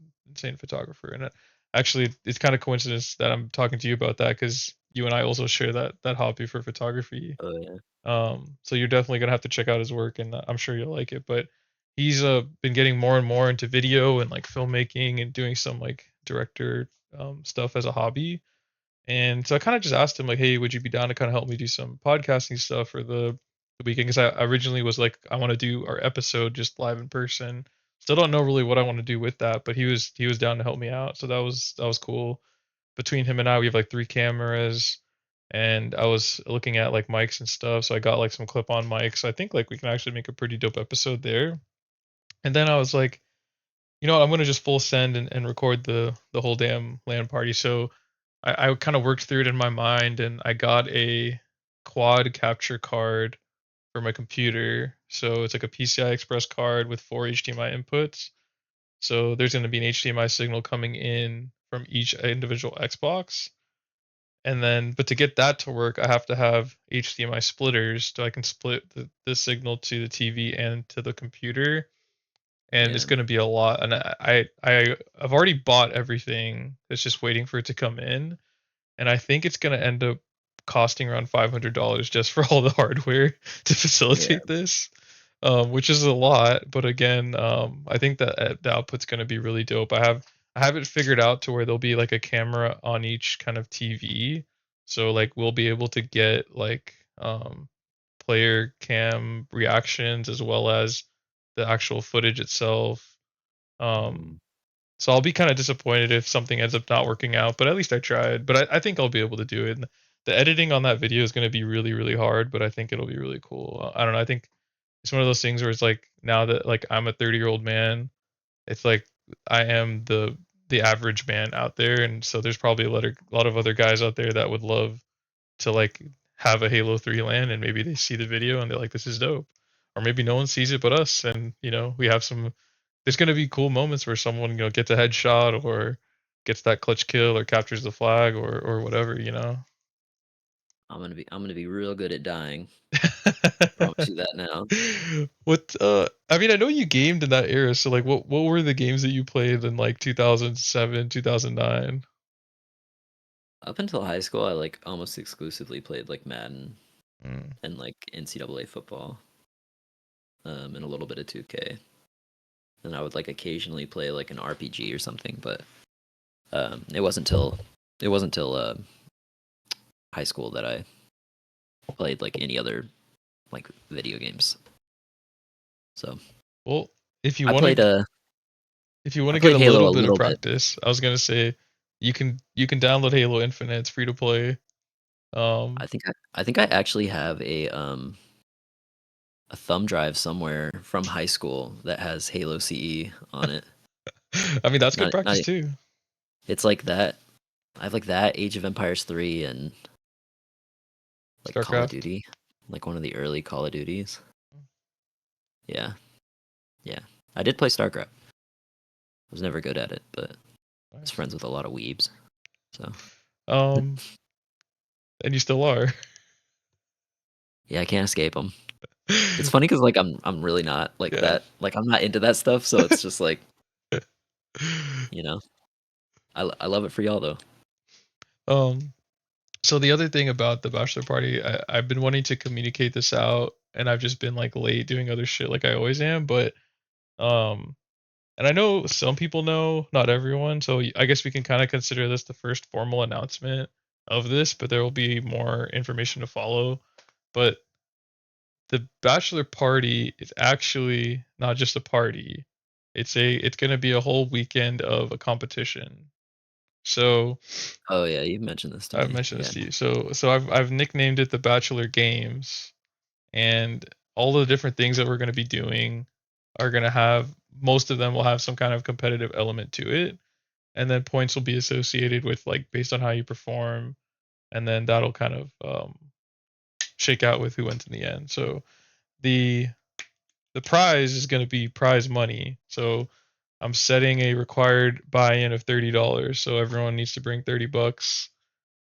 photographer. And actually, it's kind of coincidence that I'm talking to you about that because you and I also share that hobby for photography. oh yeah. So you're definitely gonna have to check out his work, and I'm sure you'll like it. But he's been getting more and more into video and like filmmaking and doing some like director stuff as a hobby. And so I kind of just asked him like, "Hey, would you be down to kind of help me do some podcasting stuff for the weekend?" Because I originally was like, "I want to do our episode just live in person." Still don't know really what I want to do with that, but he was down to help me out, so that was cool. Between him and I, we have like three cameras, and I was looking at like mics and stuff, so I got like some clip-on mics. I think like we can actually make a pretty dope episode there. And then I was like, I'm gonna just full send and record the whole damn LAN party. So I kind of worked through it in my mind, and I got a quad capture card for my computer. So it's like a PCI Express card with four HDMI inputs. So there's going to be an HDMI signal coming in from each individual Xbox. And then, but to get that to work, I have to have HDMI splitters so I can split the signal to the TV and to the computer. And it's Yeah. going to be a lot. And I've already bought everything. It's just waiting for it to come in, and I think it's gonna end up costing around $500 just for all the hardware to Yeah. facilitate this, which is a lot. But again, I think that the output's gonna be really dope. I have it figured out to where there'll be like a camera on each kind of TV, so like we'll be able to get like player cam reactions as well as the actual footage itself. Um, Mm, so I'll be kind of disappointed if something ends up not working out, but at least I tried. But I think I'll be able to do it. And the editing on that video is going to be really, really hard, but I think it'll be really cool. I don't know. I think it's one of those things where it's like now that like I'm a 30-year-old man, it's like I am the average man out there, and so there's probably a lot of other guys out there that would love to like have a Halo 3 land, and maybe they see the video and they're like, this is dope. Or maybe no one sees it but us, and we have some there's gonna be cool moments where someone, gets a headshot or gets that clutch kill or captures the flag or whatever. I'm gonna be real good at dying. Promise you that now. What I mean, I know you gamed in that era, so like what were the games that you played in like 2007, 2009? Up until high school, I like almost exclusively played like Madden Mm. and like NCAA football, and a little bit of 2K. And I would like occasionally play like an RPG or something, but it wasn't till high school that I played like any other like video games. So Well, if you I want played to if you want I to get played a Halo little a bit of little bit. practice, I was gonna say you can download Halo Infinite. It's free to play. Um, I think I actually have a thumb drive somewhere from high school that has Halo CE on it. I mean that's good Not practice too. it's like that. I have like that, Age of Empires 3, and like Call of StarCraft. Duty, like one of the early Call of Duties. Yeah, yeah. I did play StarCraft. I was never good at it, but I was Nice. friends with a lot of weebs. So Um, and you still are. yeah, I can't escape them. It's funny because like I'm really not like Yeah. that. Like I'm not into that stuff. So it's just like you know I love it for y'all though. um, so the other thing about the bachelor party, I've been wanting to communicate this out, and I've just been like late doing other shit, like I always am. But um, and I know some people know, not everyone. So I guess we can kind of consider this the first formal announcement of this, but there will be more information to follow. But the bachelor party is actually not just a party. It's going to be a whole weekend of a competition. So Oh yeah, you mentioned this to I've me. mentioned this Yeah, to you. So I've nicknamed it the Bachelor Games, and all the different things that we're going to be doing are going to have, most of them will have some kind of competitive element to it, and then points will be associated with, like, based on how you perform, and then that'll kind of shake out with who wins in the end. So the the prize is going to be prize money. So I'm setting a required buy-in of $30. So everyone needs to bring 30 bucks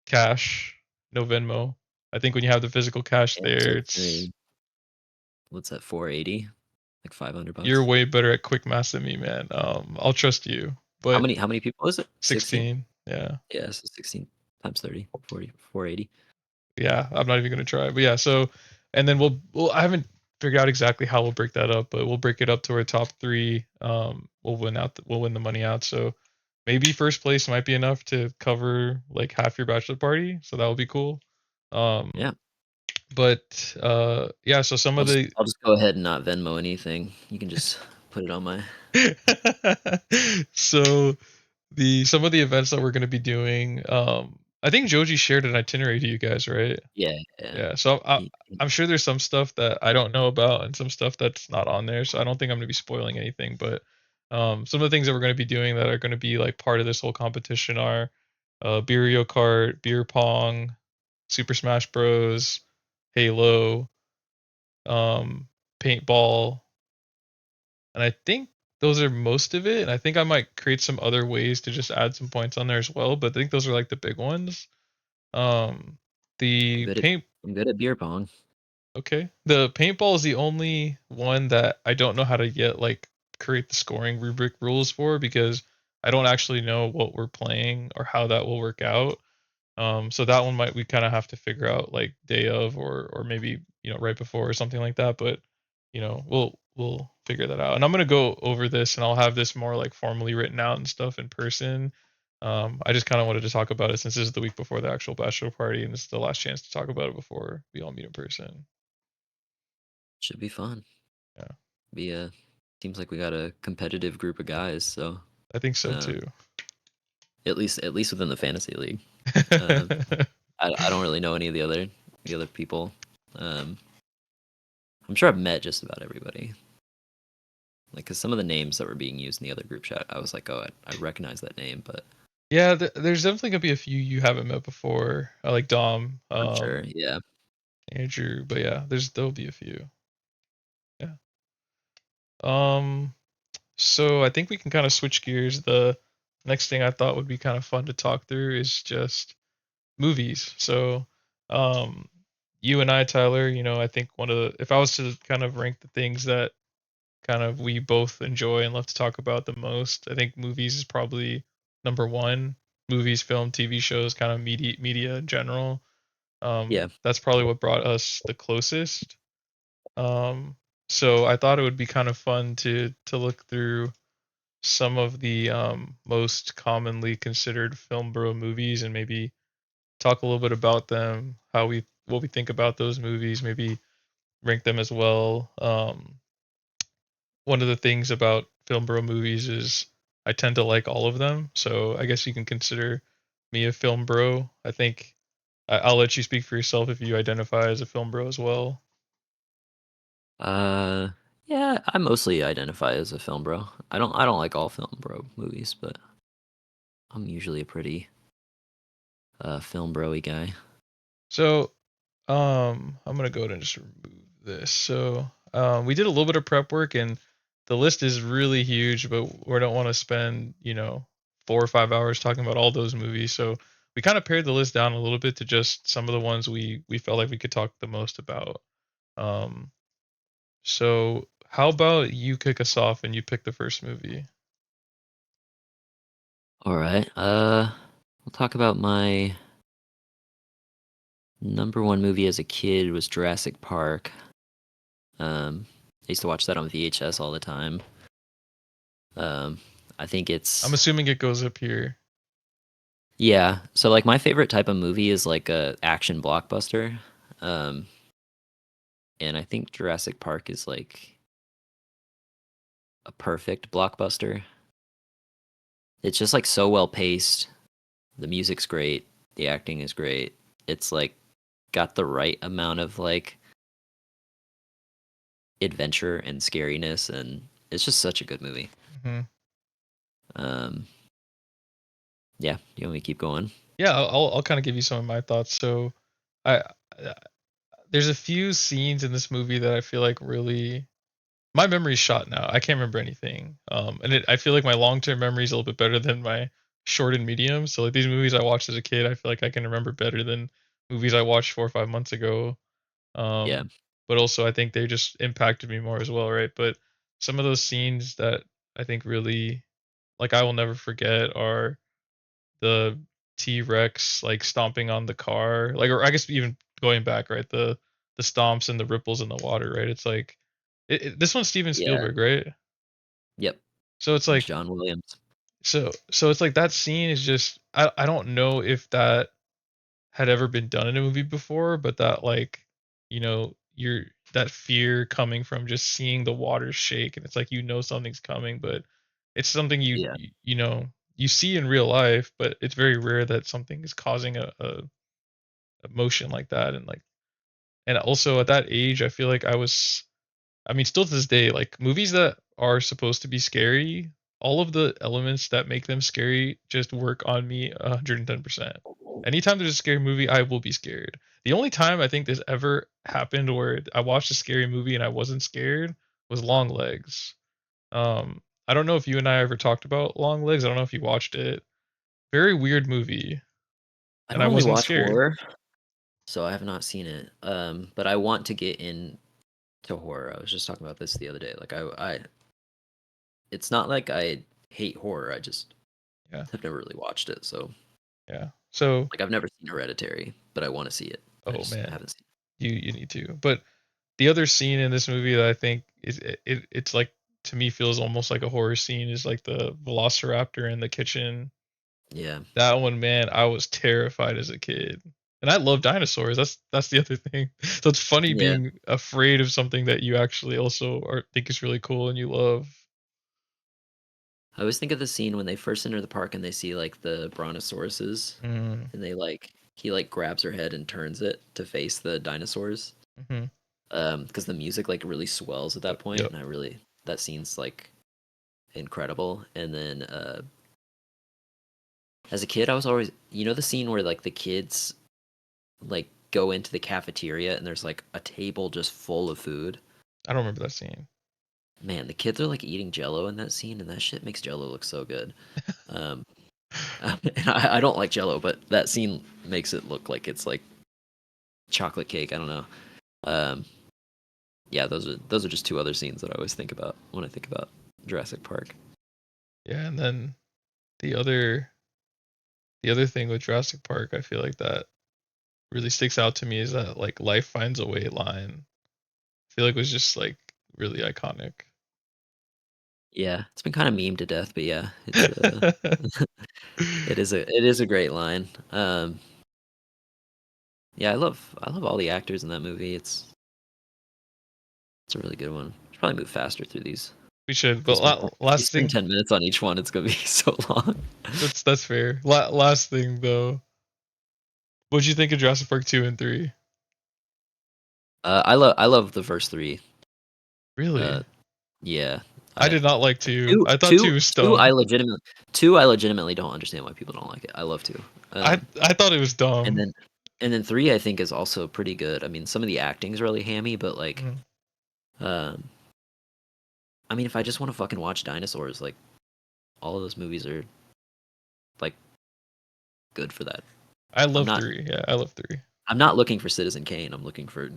cash, no Venmo. I think when you have the physical cash and so there, it's gonna it's be what's that 480, like 500 you're bucks. way better at quick math than me, man. I'll trust you. How But many people is it? 16. 16, yeah. Yeah, so 16 times 30, 40, 480. Yeah, I'm not even gonna try. But yeah, so and then we'll I haven't figured out exactly how we'll break that up, but we'll break it up to our top three. We'll win the money out. So maybe first place might be enough to cover like half your bachelor party. So that would be cool. Um, Yeah, but yeah, so some of the I'll just go ahead and not Venmo anything. You can just put it on my. so the some of the events that we're gonna be doing, I think Joji shared an itinerary to you guys, right? Yeah, yeah. Yeah, so He- he- I'm sure there's some stuff that I don't know about and some stuff that's not on there, so I don't think I'm gonna be spoiling anything. But some of the things that we're gonna be doing that are gonna be like part of this whole competition are Beerio Kart, beer pong, Super Smash Bros, Halo, um, paintball, and I think those are most of it. And I think I might create some other ways to just add some points on there as well. But I think those are like the big ones. Um, I'm the good at paint I'm good at beer pong. Okay. The paintball is the only one that I don't know how to yet like create the scoring rubric rules for, because I don't actually know what we're playing or how that will work out. So that one might we kind of have to figure out like day of, or maybe right before or something like that. But we'll figure that out. And I'm gonna go over this and I'll have this more like formally written out and stuff in person. I just kind of wanted to talk about it since this is the week before the actual bachelor party, and this is the last chance to talk about it before we all meet in person. Should be fun. Yeah, Be a Seems like we got a competitive group of guys. So I think so too. um, at least within the fantasy league. Um, I don't really know any of the other people. Um, I'm sure I've met just about everybody. Like, cause some of the names that were being used in the other group chat, I was like, oh, I recognize that name, but Yeah, there's definitely gonna be a few you haven't met before. I like Dom, I'm sure. Yeah, Andrew, but yeah, there'll be a few. Yeah. Um. So I think we can kind of switch gears. The next thing I thought would be kind of fun to talk through is just movies. So, um, you and I, Tyler, I think one of the, if I was to kind of rank the things that kind of we both enjoy and love to talk about the most, I think movies is probably number one. Movies, film, TV shows, kind of media in general. yeah. That's probably what brought us the closest. Um, so I thought it would be kind of fun to look through some of the most commonly considered film bro movies, and maybe talk a little bit about them, how we what we think about those movies, maybe rank them as well. One of the things about film bro movies is I tend to like all of them, so I guess you can consider me a film bro. I think I'll let you speak for yourself if you identify as a film bro as well. Uh, yeah. I mostly identify as a film bro. I don't like all film bro movies, but I'm usually a pretty film bro-y guy. So, I'm gonna go ahead and just remove this. So, we did a little bit of prep work, and the list is really huge, but we don't want to spend, 4 or 5 hours talking about all those movies. So, we kind of pared the list down a little bit to just some of the ones we felt like we could talk the most about. Um, so how about you kick us off and you pick the first movie? All right. We'll talk about my number one movie as a kid was Jurassic Park. I used to watch that on VHS all the time. Um, I think I'm it's assuming it goes up here. yeah. So like my favorite type of movie is like a action blockbuster. Um, and I think Jurassic Park is like a perfect blockbuster. It's just like so well paced. The music's great. The acting is great. It's like got the right amount of like adventure and scariness, and it's just such a good movie. Hmm. Um, yeah, you want me to keep going? Yeah, I'll kind of give you some of my thoughts. So, I there's a few scenes in this movie that I feel like really my memory's shot now. I can't remember anything. I feel like my long term memory is a little bit better than my short and medium. So like these movies I watched as a kid, I feel like I can remember better than movies I watched 4 or 5 months ago. Yeah, Um, but also I think they just impacted me more as well, right? But some of those scenes that I think really like I will never forget are the T-Rex like stomping on the car, like or I guess even going back, right? The stomps and the ripples in the water, right? It's like this one's Steven yeah, Spielberg, right? yep. So it's It's like John Williams. so it's like that scene is just I don't know if that had ever been done in a movie before, but that like, you're that fear coming from just seeing the water shake and it's like something's coming, but it's something Yeah, you see in real life, but it's very rare that something is causing a motion like that and also at that age I feel like I mean, still to this day, like movies that are supposed to be scary, all of the elements that make them scary just work on me 110%. Anytime there's a scary movie, I will be scared. The only time I think this ever happened where I watched a scary movie and I wasn't scared was Long Legs. I don't know if you and I ever talked about Long Legs. I don't know if you watched it. Very weird movie, I and don't I really wasn't watch scared. horror, so I have not seen it. But I want to get into horror. I was just talking about this the other day. Like it's not like I hate horror. I just Yeah, have never really watched it. So yeah. So, like I've never seen Hereditary, but I want to see it. I oh just man, haven't seen you need to. But the other scene in this movie that I think it's like to me feels almost like a horror scene is like the velociraptor in the kitchen. it. Yeah, That one, man, I was terrified as a kid. And I love dinosaurs. That's the other thing. So it's funny yeah. being afraid of something that you actually also think is really cool and you love. I always think of the scene when they first enter the park and they see like the brontosauruses, Mm, and they like he like grabs her head and turns it to face the dinosaurs. hmm. Because the music like really swells at that Yep, point, yep. and I really that scene's like incredible. And then as a kid, I was always the scene where like the kids like go into the cafeteria and there's like a table just full of food. I don't remember that scene. Man, the kids are like eating Jello in that scene, and that shit makes Jello look so good. Um, and I don't like Jello, but that scene makes it look like it's like chocolate cake. I don't know. Um, yeah, those are just two other scenes that I always think about when I think about Jurassic Park. Yeah, and then the other the other thing with Jurassic Park, I feel like that really sticks out to me is that like life finds a way line. I feel like was just like really iconic. Yeah, it's been kind of meme to death, but yeah, it's it is a great line. Yeah, I love all the actors in that movie. It's a really good one. Should probably move faster through these. We should, If we but spend if we last spend thing 10 minutes on each one, it's gonna be so long. that's fair. Last thing though, what'd you think of Jurassic Park 2 and 3? I love the first three. Really? Uh, yeah. I did not like 2. Two, I thought 2 two, was two. dumb. I legitimately don't understand why people don't like it. I love 2. I thought it was And dumb. then, 3 I think is also pretty good. I mean, some of the acting's really hammy, but like, Mhm. um, I mean, if I just want to fucking watch dinosaurs, like, all of those movies are like good for that. I I'm love not. 3. Yeah, I love 3. I'm not looking for Citizen Kane. I'm looking for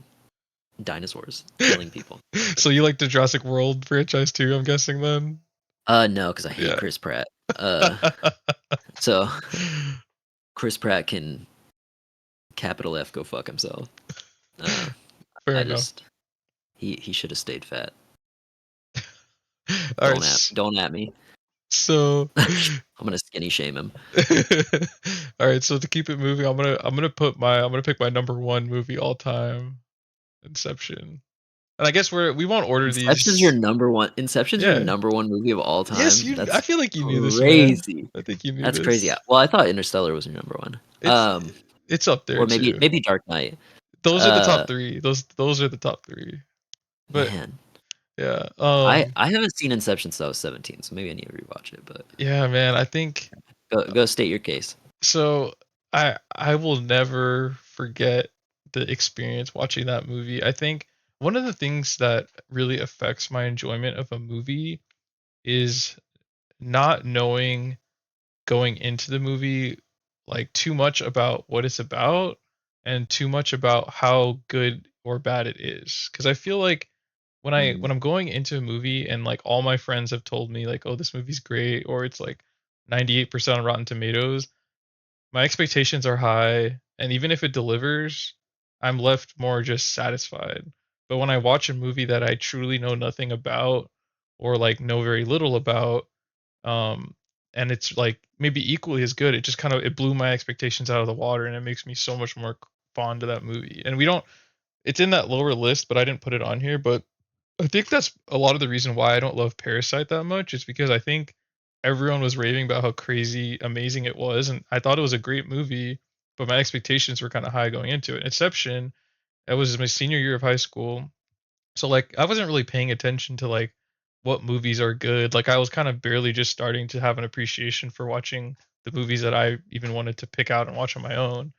dinosaurs killing people. So you like the Jurassic World franchise too, I'm guessing then? No, because I hate Yeah. Chris Pratt. So Chris Pratt can capital F go fuck himself. Uh, Fair I enough. just he should have stayed fat. All right. Don't at me. So I'm gonna skinny shame him. all right, so to keep it moving, I'm gonna pick my number 1 movie all time, Inception. And I guess we won't order Inception's your these. number one. Inception's your Yeah. number one movie of all Yes, time. you I That's feel like you knew this, man. crazy. I think you knew That's crazy. this. Well, I thought Interstellar was your number one. It's it's up there Or maybe too. Dark Knight. Those are the Uh, top 3. Those are the top 3. But Man, yeah, I haven't seen Inception since I was 17, so maybe I need to rewatch it. But yeah, man, I think go state your case. so I will never forget the experience watching that movie. I think one of the things that really affects my enjoyment of a movie is not knowing going into the movie like too much about what it's about and too much about how good or bad it is. Cuz I feel like Mm, when I'm going into a movie and like all my friends have told me like, "Oh, this movie's great," or it's like 98% on Rotten Tomatoes, my expectations are high, and even if it delivers, I'm left more just satisfied. But when I watch a movie that I truly know nothing about or like know very little about, um, and it's like maybe equally as good, it just kind of it blew my expectations out of the water, and it makes me so much more fond of that movie. And we don't, it's in that lower list, but I didn't put it on here. But I think that's a lot of the reason why I don't love Parasite that much is because I think everyone was raving about how crazy amazing it was, and I thought it was a great movie, but my expectations were kind of high going into it. Inception, that was my senior year of high school, so like I wasn't really paying attention to like what movies are good. Like I was kind of barely just starting to have an appreciation for watching the movies that I even wanted to pick out and watch on my own.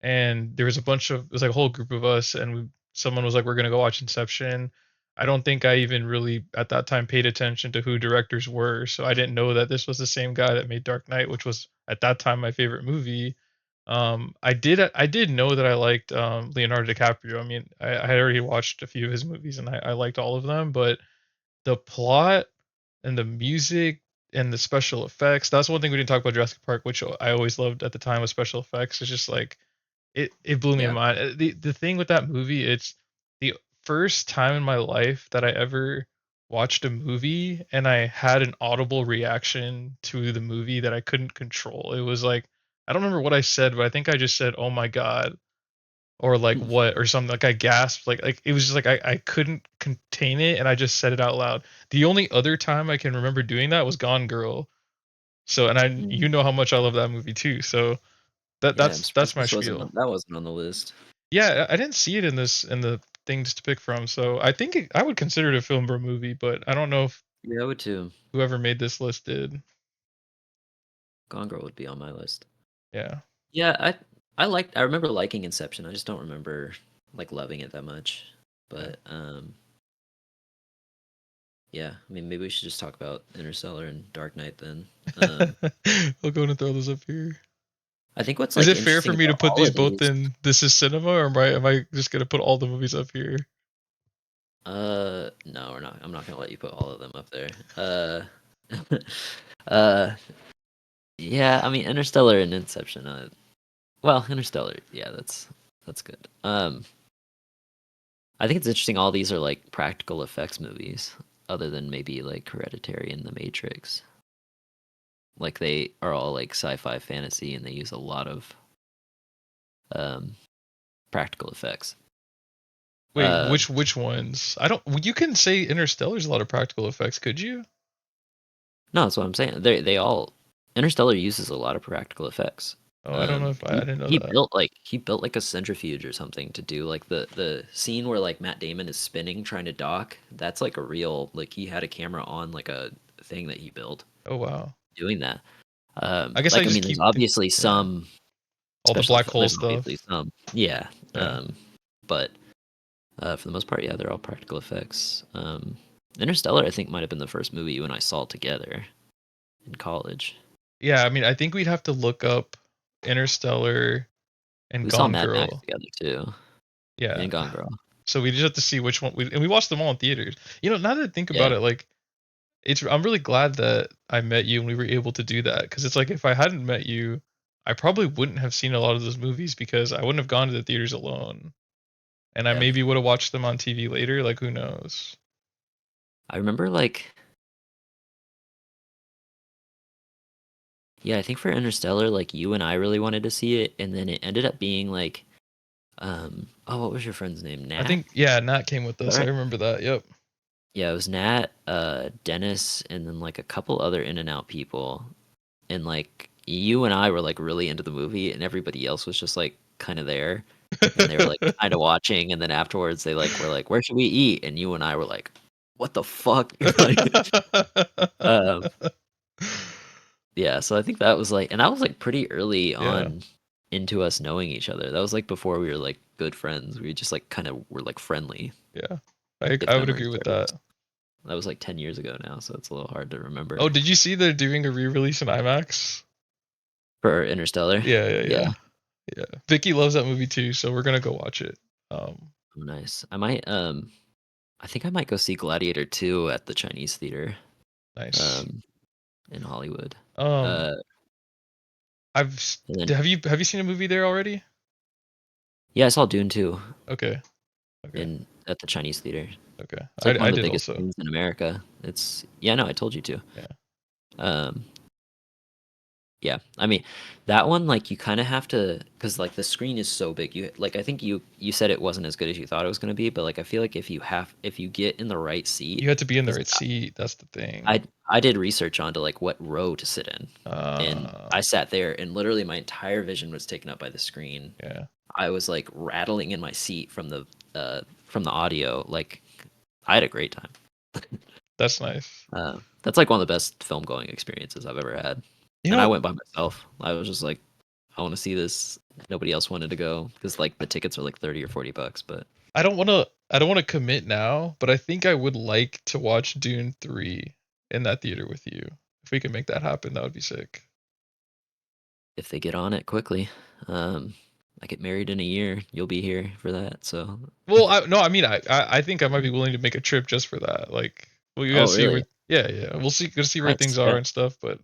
And there was a bunch of it was like a whole group of us and someone was like we're going to go watch Inception. I don't think I even really at that time paid attention to who directors were, so I didn't know that this was the same guy that made Dark Knight, which was at that time my favorite movie. I did know that I liked Leonardo DiCaprio. I mean, I had already watched a few of his movies and I liked all of them, but the plot and the music and the special effects, that's one thing we didn't talk about Jurassic Park, which I always loved at the time with special effects. It's just like it blew me yeah. mind. The thing with that movie, it's the first time in my life that I ever watched a movie and I had an audible reaction to the movie that I couldn't control. It was like I don't remember what I said, but I think I just said, "Oh my god," or like what or something. Like I gasped. Like it was just like I couldn't contain it, and I just said it out loud. The only other time I can remember doing that was Gone Girl. So and I Mm. you know how much I love that movie too. So Yeah, I'm that's surprised my this wasn't spiel. that wasn't on the list. Yeah, I didn't see it in this in the things to pick from, so I think I would consider it a film bro movie, but I don't know if Yeah, I would too. whoever made this list did. Gone Girl would be on my list. Yeah. Yeah, I remember liking Inception. I just don't remember like loving it that much. Yeah. But yeah, I mean maybe we should just talk about Interstellar and Dark Knight then. Um, I'll go and throw those up here. I think what's Is like it fair for interesting me to about put all these of both these. in This Is Cinema, or am I just gonna put all the movies up here? No, we're not. I'm not gonna let you put all of them up there. Uh, yeah. I mean, Interstellar and Inception. Well, Interstellar. Yeah, that's good. I think it's interesting. All these are like practical effects movies, other than maybe like Hereditary and The Matrix. Like they are all like sci-fi fantasy, and they use a lot of um practical effects. Wait, Uh, which ones? I don't. You can say Interstellar's a lot of practical effects, could you? no, that's what I'm saying. They all Interstellar uses a lot of practical effects. Oh, I don't know if I didn't know He that. built like a centrifuge or something to do like the scene where like Matt Damon is spinning trying to dock. That's like a real like he had a camera on like a thing that he built Oh wow. doing that. I guess I Like I just mean, there's keep obviously yeah, some all the black hole there's obviously stuff. some yeah, Yeah. but for the most part, yeah, they're all practical effects. Interstellar, I think, might have been the first movie you and I saw together in college. Yeah, I mean, I think we'd have to look up Interstellar and We saw Gone Mad Max Girl. together too, Yeah. and Gone Girl. So we just have to see which one we watched them all in theaters. You know, now that I think about Yeah, it, like I'm really glad that I met you and we were able to do that because it's like if I hadn't met you, I probably wouldn't have seen a lot of those movies because I wouldn't have gone to the theaters alone. And I yeah. maybe would have watched them on TV later, like who knows. I remember like yeah, I think for Interstellar, like you and I really wanted to see it, and then it ended up being like oh, what was your friend's name? I Nat? think yeah, Nat came with Is that us. I right? remember that. Yep. Yeah, it was Nat, Dennis, and then like a couple other In and Out people. And like you and I were like really into the movie, and everybody else was just like kind of there, and they were like kind of watching, and then afterwards they like were like, "Where should we eat?" And you and I were like, "What the fuck?" Like, um, yeah. So I think that was like, and that was like pretty early Yeah, on into us knowing each other. That was like before we were like good friends. We just like kind of were like friendly, yeah. I if I would memory agree with serves. that. That was like 10 years ago now, so it's a little hard to Oh, remember. did you see they're doing a re-release in IMAX? For Interstellar, Yeah, yeah, yeah. yeah. Yeah. Vicky loves that movie too, so we're gonna go watch it. Oh, nice. I might I think I might go see Gladiator 2 at the Chinese theater, Nice. um, in Hollywood. Um, Uh, I've s- and then have you seen a movie there already? yeah, I saw Dune 2 Okay, okay, in at the Chinese theater. okay. It's like one I of the did biggest also. screens in America. It's yeah, no, I told you to. Yeah, Um, yeah, I mean, that one like you kind of have to because like the screen is so big. You like I think you said it wasn't as good as you thought it was going to be, but like I feel like if you get in the right seat, you had to be in the because right seat. That's the thing. I did research onto like what row to sit in, and Uh, I sat there, and literally my entire vision was taken up by the screen. yeah, I was like rattling in my seat from the audio. Like I had a great time. that's nice. That's like one of the best film going experiences I've ever had. You And I know, went by myself. I was just like, I want to see this. Nobody else wanted to go because like the tickets are like 30 or $40. But I don't want to commit now, but I think I would like to watch Dune 3 in that theater with you. If we could make that happen, that would be sick. if they get on it quickly, um, I get married in a year. You'll be here for that. So, Well, no, I mean, I think I might be willing to make a trip just for that. Like, we gotta oh see really? where, yeah, yeah, we'll see, gotta see where Nice. things are Yeah. and stuff. But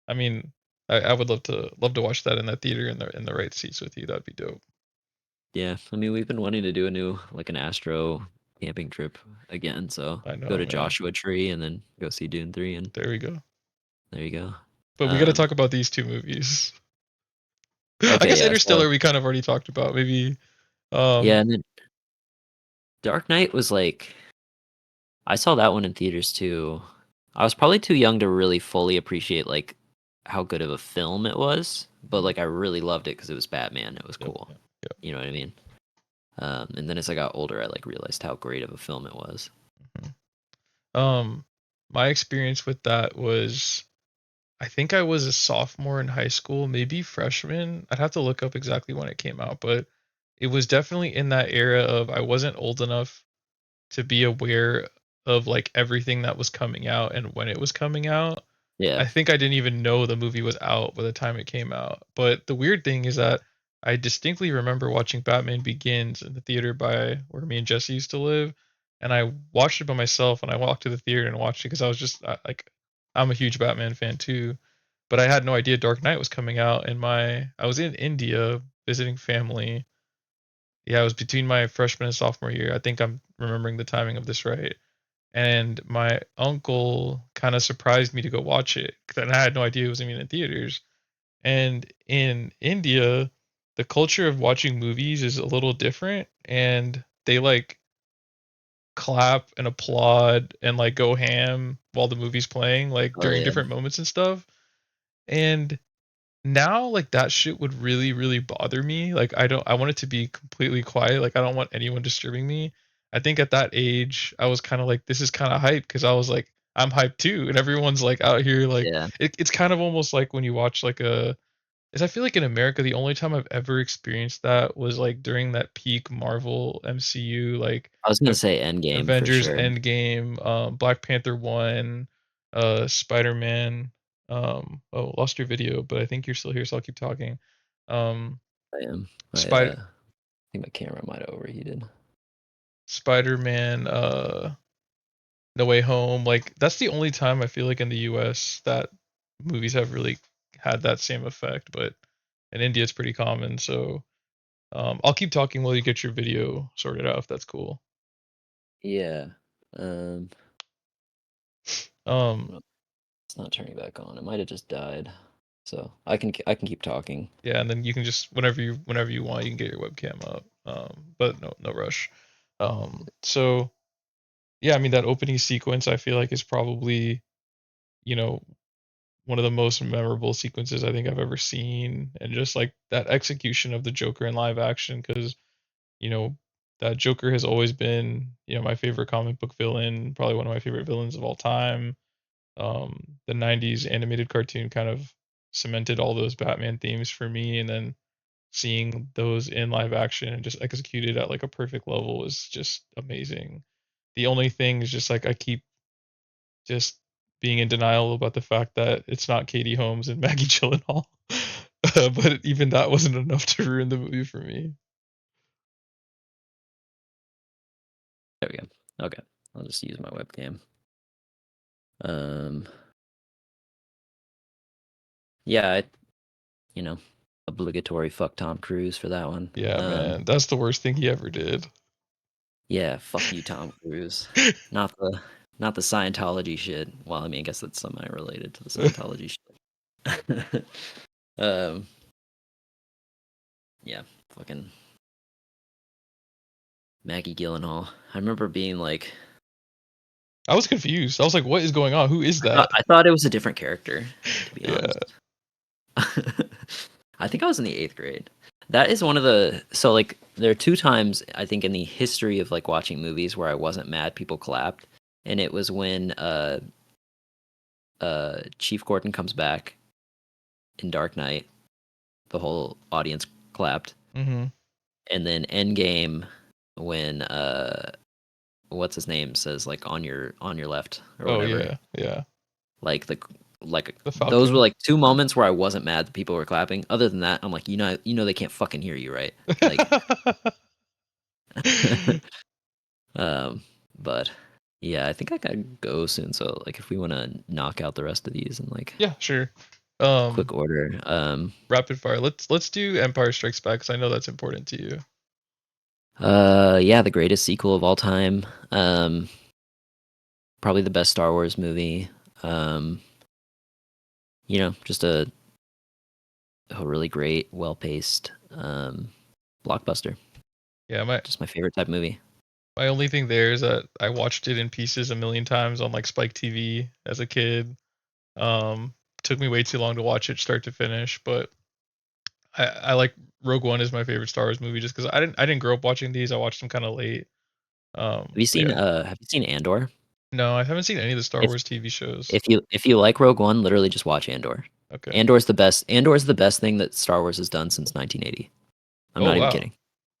I mean, I would love to watch that in that theater in the right seats with you. That'd be dope. Yeah, I mean, we've been wanting to do a new like an Astro camping trip again, so I go know, to man. Joshua Tree and then go see Dune 3 and There we go. there you go. But we gotta Um, talk about these two movies. I okay, guess yeah, so Interstellar we kind of already talked about. Maybe, yeah, um, and then Dark Knight was like I saw that one in theaters too. I was probably too young to really fully appreciate like how good of a film it was, but mhm, like I really loved it because it was Batman. It was yep, cool. yep, yep. You know what I mean? And then as I got older, I like realized how great of a film it was. Mhm. My experience with that was I think I was a sophomore in high school, maybe freshman. I'd have to look up exactly when it came out, but it was definitely in that era of I wasn't old enough to be aware of like everything that was coming out and when it was coming out. Yeah. I think I didn't even know the movie was out by the time it came out. But the weird thing is that I distinctly remember watching Batman Begins in the theater by where me and Jesse used to live, and I watched it by myself. And I walked to the theater and watched it because I was just like, I'm a huge Batman fan too, but I had no idea Dark Knight was coming out. And I was in India visiting family. Yeah, it was between my freshman and sophomore year. I think I'm remembering the timing of this right, and my uncle kind of surprised me to go watch it because I had no idea it was even in theaters. And in India, the culture of watching movies is a little different, and they like clap and applaud and like go ham while the movie's playing, like Oh during yeah. different moments and stuff. And now like that shit would really really bother me. Like I want it to be completely quiet. Like I don't want anyone disturbing me. I think at that age I was kind of like this is kind of hype because I was like I'm hyped too and everyone's like out here like Yeah. it's kind of almost like when you watch like a is I feel like in America the only time I've ever experienced that was like during that peak Marvel MCU like I was gonna Av- say Endgame for Avengers sure. Endgame, Black Panther 1, Spider-Man. Oh, lost your video, but I think you're still here, so I'll keep talking. Um, I am. Spider I think my camera might have overheated. Spider-Man, No Way Home. Like that's the only time I feel like in the US that movies have really had that same effect, but in India it's pretty common. So I'll keep talking while you get your video sorted out if that's cool. Yeah. Um, Um, no, it's not turning back on. It might have just died. So I can keep talking. yeah, and then you can just whenever you want, you can get your webcam up. But no rush. So yeah, I mean that opening sequence I feel like is probably, you know, one of the most memorable sequences I think I've ever seen, and just like that execution of the Joker in live action, because you know that Joker has always been my favorite comic book villain, probably one of my favorite villains of all time. The '90s animated cartoon kind of cemented all those Batman themes for me, and then seeing those in live action and just executed at like a perfect level is just amazing. The only thing is just like I keep just being in denial about the fact that it's not Katie Holmes and Maggie Gyllenhaal. But even that wasn't enough to ruin the movie for me. There we go. Okay. I'll just use my webcam. Um, yeah, you know, obligatory fuck Tom Cruise for that one. Yeah, man, that's the worst thing he ever did. Yeah, fuck you, Tom Cruise. Not the not the Scientology shit. Well, I mean, I guess that's semi related to the Scientology shit. um, yeah, fucking Maggie Gyllenhaal. I remember being like, I was confused. I was like, "What is going on? Who is that?" I thought it was a different character, to be Yeah. honest. I think I was in the eighth grade. That is one of the so like there are two times I think in the history of like watching movies where I wasn't mad people clapped, and it was when Chief Gordon comes back in Dark Knight, the whole audience clapped, Mhm. and then Endgame when what's his name says like on your left or Oh whatever, yeah, yeah. like The those were Falcon. like two moments where I wasn't mad that people were clapping. Other than that, I'm like, they can't fucking hear you, right? Like, um, but yeah, I think I gotta go soon. So like, if we want to knock out the rest of these in like Yeah, sure. quick order, Rapid fire. Let's do Empire Strikes Back because I know that's important to you. yeah, the greatest sequel of all time. Probably the best Star Wars movie. Um, just a really great, well paced, blockbuster. Yeah, my Just my favorite type of movie. my only thing there is that I watched it in pieces a million times on like Spike TV as a kid. Took me way too long to watch it start to finish, but I like Rogue One is my favorite Star Wars movie just because I didn't grow up watching these. I watched them kind of late. But yeah, Have you seen Andor? no, I haven't seen any of the Star If Wars TV shows. if you like Rogue One, literally just watch Andor. Okay. Andor's the best. Andor's the best thing that Star Wars has done since 1980. I'm Oh not even wow. kidding.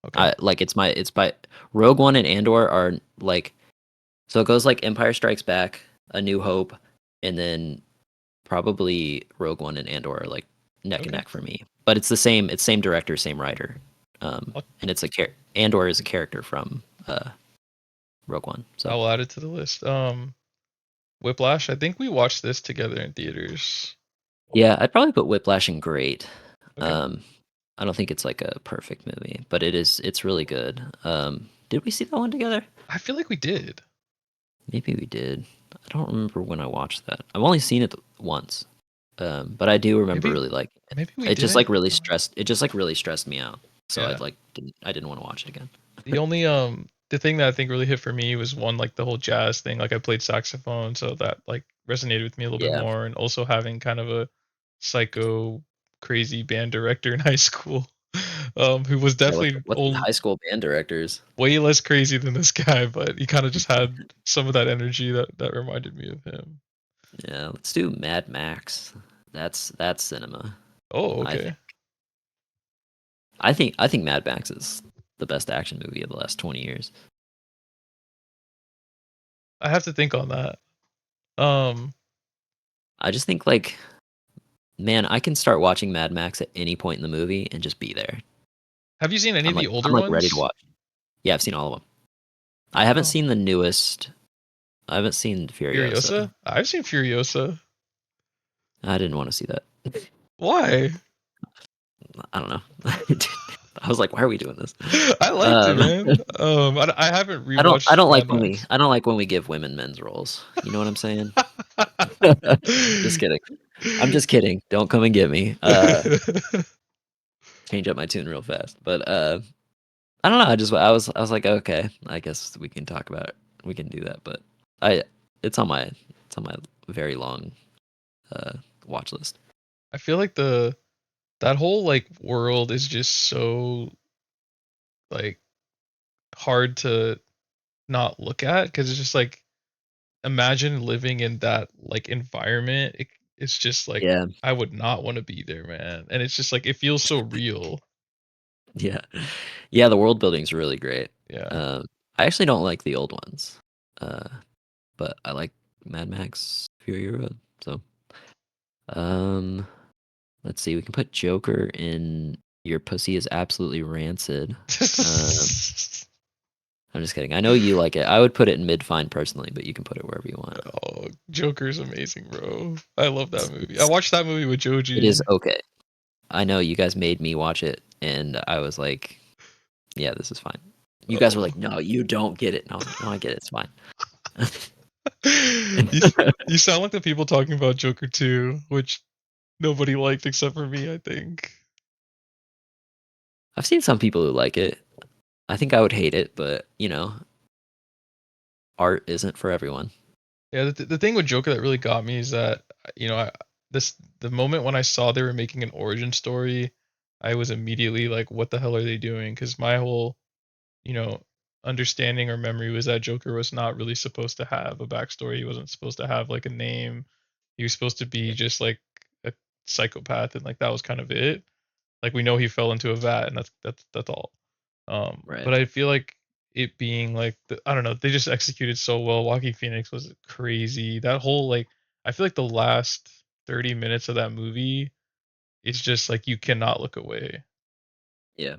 Okay. I like it's by Rogue One and Andor are like so it goes like Empire Strikes Back, A New Hope, and then probably Rogue One and Andor are like neck and Okay. neck for me. But it's same director, same writer. I'll, And it's Andor is a character from Rogue One. I So will add it to the list. Whiplash. I think we watched this together in theaters. yeah, I'd probably put Whiplash in great. Okay. Um, I don't think it's like a perfect movie, but it's really good. Did we see that one together? I feel like we did. Maybe we did. I don't remember when I watched that. I've only seen it once. But I do remember Maybe really liking it. maybe we It just like didn't. really stressed it just like really stressed me out. So Yeah. I didn't want to watch it again. The only the thing that I think really hit for me was one like the whole jazz thing. Like I played saxophone, so that like resonated with me a little bit Yeah. more, and also having kind of a psycho crazy band director in high school, who was Yeah, definitely what's with high school band directors? way less crazy than this guy, but he kind of just had some of that energy that reminded me of him. Yeah, let's do Mad Max. That's cinema. Oh, I think. okay. I think Mad Max is the best action movie of the last 20 years. I have to think on that. Um, I just think like, man, I can start watching Mad Max at any point in the movie and just be there. have you seen any I'm of the like I'm older like ready to ones? watch. Yeah, I've seen all of them. I haven't Oh, seen the newest. I haven't seen Furiosa. Furiosa? I've seen Furiosa. I didn't want to see that. Why? I don't know. I was like, why are we doing this? I liked it, Um, man. I haven't I don't. I rewatched don't like Mad when we. Max. I don't like when we give women men's roles. You know what I'm saying? Just kidding. I'm just kidding. Don't come and get me. Change up my tune real fast. But I don't know. I was like, okay, I guess we can talk about it. We can do that. But I it's on my very long uh watch list. I feel like that whole like world is just so like hard to not look at because it's just like imagine living in that like environment. It's just like Yeah, I would not want to be there, man. And it's just like it feels so real. yeah, yeah. The world building's really great. Yeah. Um, I actually don't like the old ones, uh, but I like Mad Max Fury Road. So, um, let's see. We can put Joker in. Your pussy is absolutely rancid. Um, I'm just kidding. I know you like it. I would put it in mid fine personally, but you can put it wherever you want. Oh, Joker's amazing, bro. I love that It's, movie. I it's, watched that movie with it is Joji. okay. I know you guys made me watch it, and I was like, yeah, this is fine. You guys were Oh. like, no, you don't get it. And I was like, no, I get it. It's fine. you you sound like the people talking about Joker 2, which nobody liked except for me, I think. I've seen some people who like it. I think I would hate it, but art isn't for everyone. Yeah, the thing with Joker that really got me is that you know, the moment when I saw they were making an origin story, I was immediately like, what the hell are they doing? Because my whole, you know, understanding or memory was that Joker was not really supposed to have a backstory. He wasn't supposed to have like a name. He was supposed to be Yeah, just like a psychopath, and like that was kind of it. Like we know he fell into a vat, and that's all. right. But I feel like it being like I don't know, they just executed so well. Joaquin Phoenix was crazy. That whole like I feel like the last 30 minutes of that movie is just like you cannot look away. Yeah,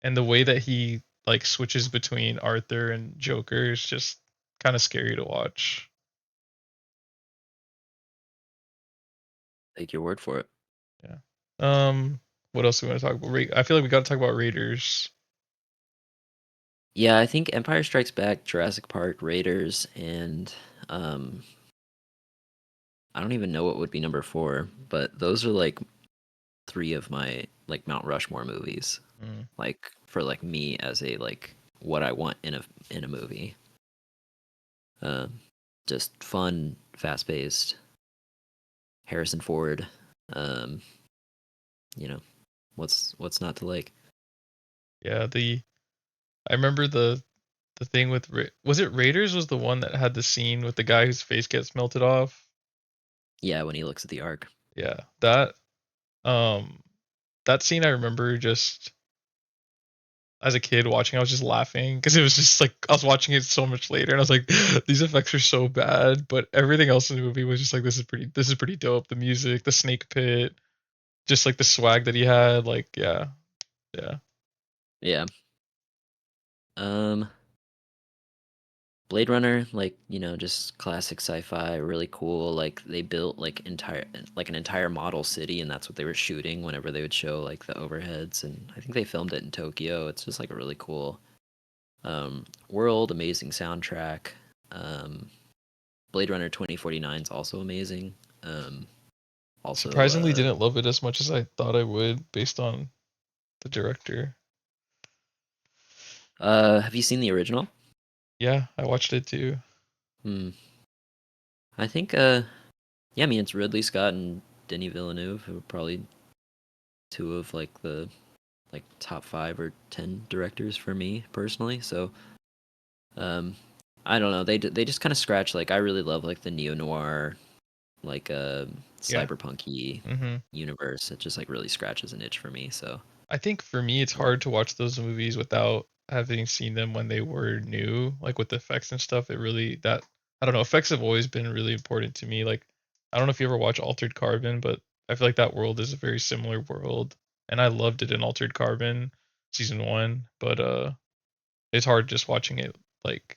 And the way that he like switches between Arthur and Joker is just kind of scary to watch. take your word for it. Yeah. What else do we want to talk about? I feel like we got to talk about Raiders. Yeah, I think Empire Strikes Back, Jurassic Park, Raiders, and um, I don't even know what would be number four, but those are like three of my like Mount Rushmore movies. Mm. Like for like me as a like what I want in a movie. Um, just fun, fast paced. Harrison Ford. Um, you know, what's not to like? Yeah, I remember the thing with was it Raiders was the one that had the scene with the guy whose face gets melted off. Yeah, when he looks at the arc. Yeah, um that scene I remember just as a kid watching, I was just laughing because it was just like I was watching it so much later, and I was like, these effects are so bad, but everything else in the movie was just like this is pretty dope. The music, the snake pit, just like the swag that he had, like yeah, yeah. Yeah. Um, Blade Runner, like, just classic sci-fi, really cool. Like they built like an entire model city and that's what they were shooting whenever they would show like the overheads and I think they filmed it in Tokyo. It's just like a really cool world, amazing soundtrack. Um Blade Runner 2049 is also amazing. Um also Surprisingly, didn't love it as much as I thought I would based on the director. have you seen the original? Yeah, I watched it too. Hmm. I think yeah, I mean it's Ridley Scott and Denis Villeneuve, who are probably two of like the like top 5 or 10 directors for me personally. So um, I don't know. They just kind of scratch like I really love like the neo noir like Yeah. cyberpunky hmm universe. It just like really scratches an itch for me. So I think for me, it's um, hard to watch those movies without having seen them when they were new, like with the effects and stuff. It really that I don't know. Effects have always been really important to me. Like I don't know if you ever watch Altered Carbon, but I feel like that world is a very similar world, and I loved it in Altered Carbon season one. But it's hard just watching it like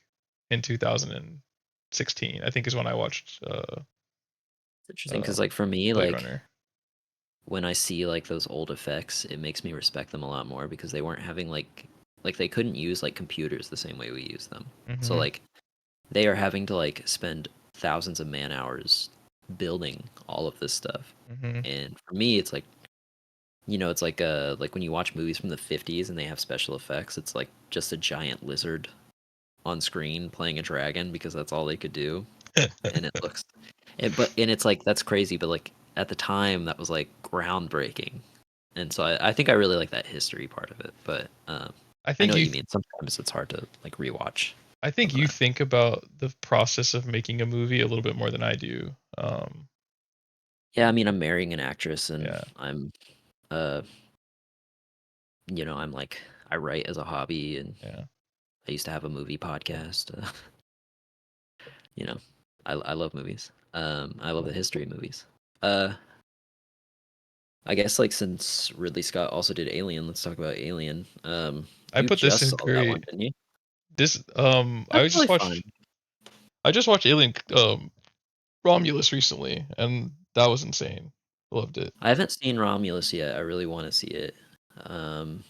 in 2016. I think is when I watched it's interesting uh because like for me, Blade like Runner. when I see like those old effects, it makes me respect them a lot more because they weren't having like they couldn't use like computers the same way we use them. So hmm like they are having to like spend thousands of man hours building all of this stuff. hmm And for me, it's like it's like when you watch movies from the 50s and they have special effects, it's like just a giant lizard on screen playing a dragon because that's all they could do. And it looks and it's like that's crazy, but like at the time that was like groundbreaking. And so I think I really like that history part of it. But I I know think what you you mean. Sometimes it's hard to like rewatch I think some of you that. think about the process of making a movie a little bit more than I do. Yeah, I mean I'm marrying an actress and Yeah, I'm uh I'm like I write as a hobby and yeah. I used to have a movie podcast. You know, I love movies. I love the history of movies. Uh, I guess like since Ridley Scott also did Alien, let's talk about Alien. I You put this just in saw that one, great. didn't you? This That's really fun. I just watched Alien Romulus recently, and that was insane. Loved it. I haven't seen Romulus yet. I really want to see it. Um,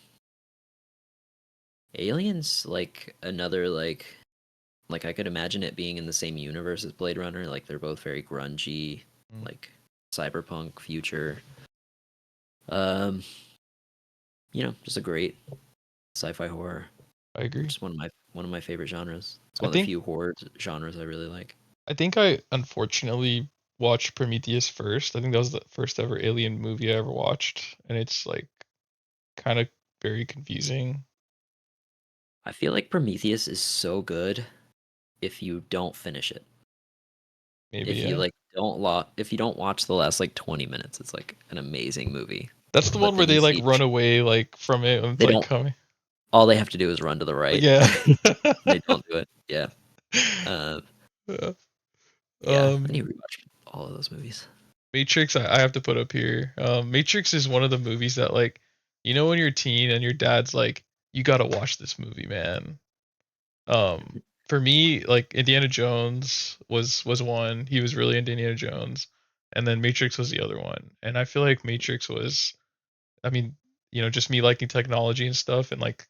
Alien's like another like I could imagine it being in the same universe as Blade Runner. Like they're both very grungy, Mm, like cyberpunk future. Um, just a great sci-fi horror. I agree. Just one of my favorite genres. It's I one of the think few horror genres I really like. I think I unfortunately watched Prometheus first. I think that was the first ever Alien movie I ever watched, and it's like kind of very confusing. I feel like Prometheus is so good if you don't finish it. Maybe If you yeah. like if you don't watch the last like 20 minutes, it's like an amazing movie. That's the But one where then you they like see run away like from it and it's they like don't coming. all they have to do is run to the right. Yeah. They don't do it. Yeah. Uh, Yeah. yeah. I need Um to rewatch all of those movies. Matrix, I have to put up here. Matrix is one of the movies that like, when you're a teen and your dad's like, you gotta watch this movie, man. For me, like Indiana Jones was one. He was really into Indiana Jones, and then Matrix was the other one. And I feel like Matrix was, I mean, just me liking technology and stuff, and like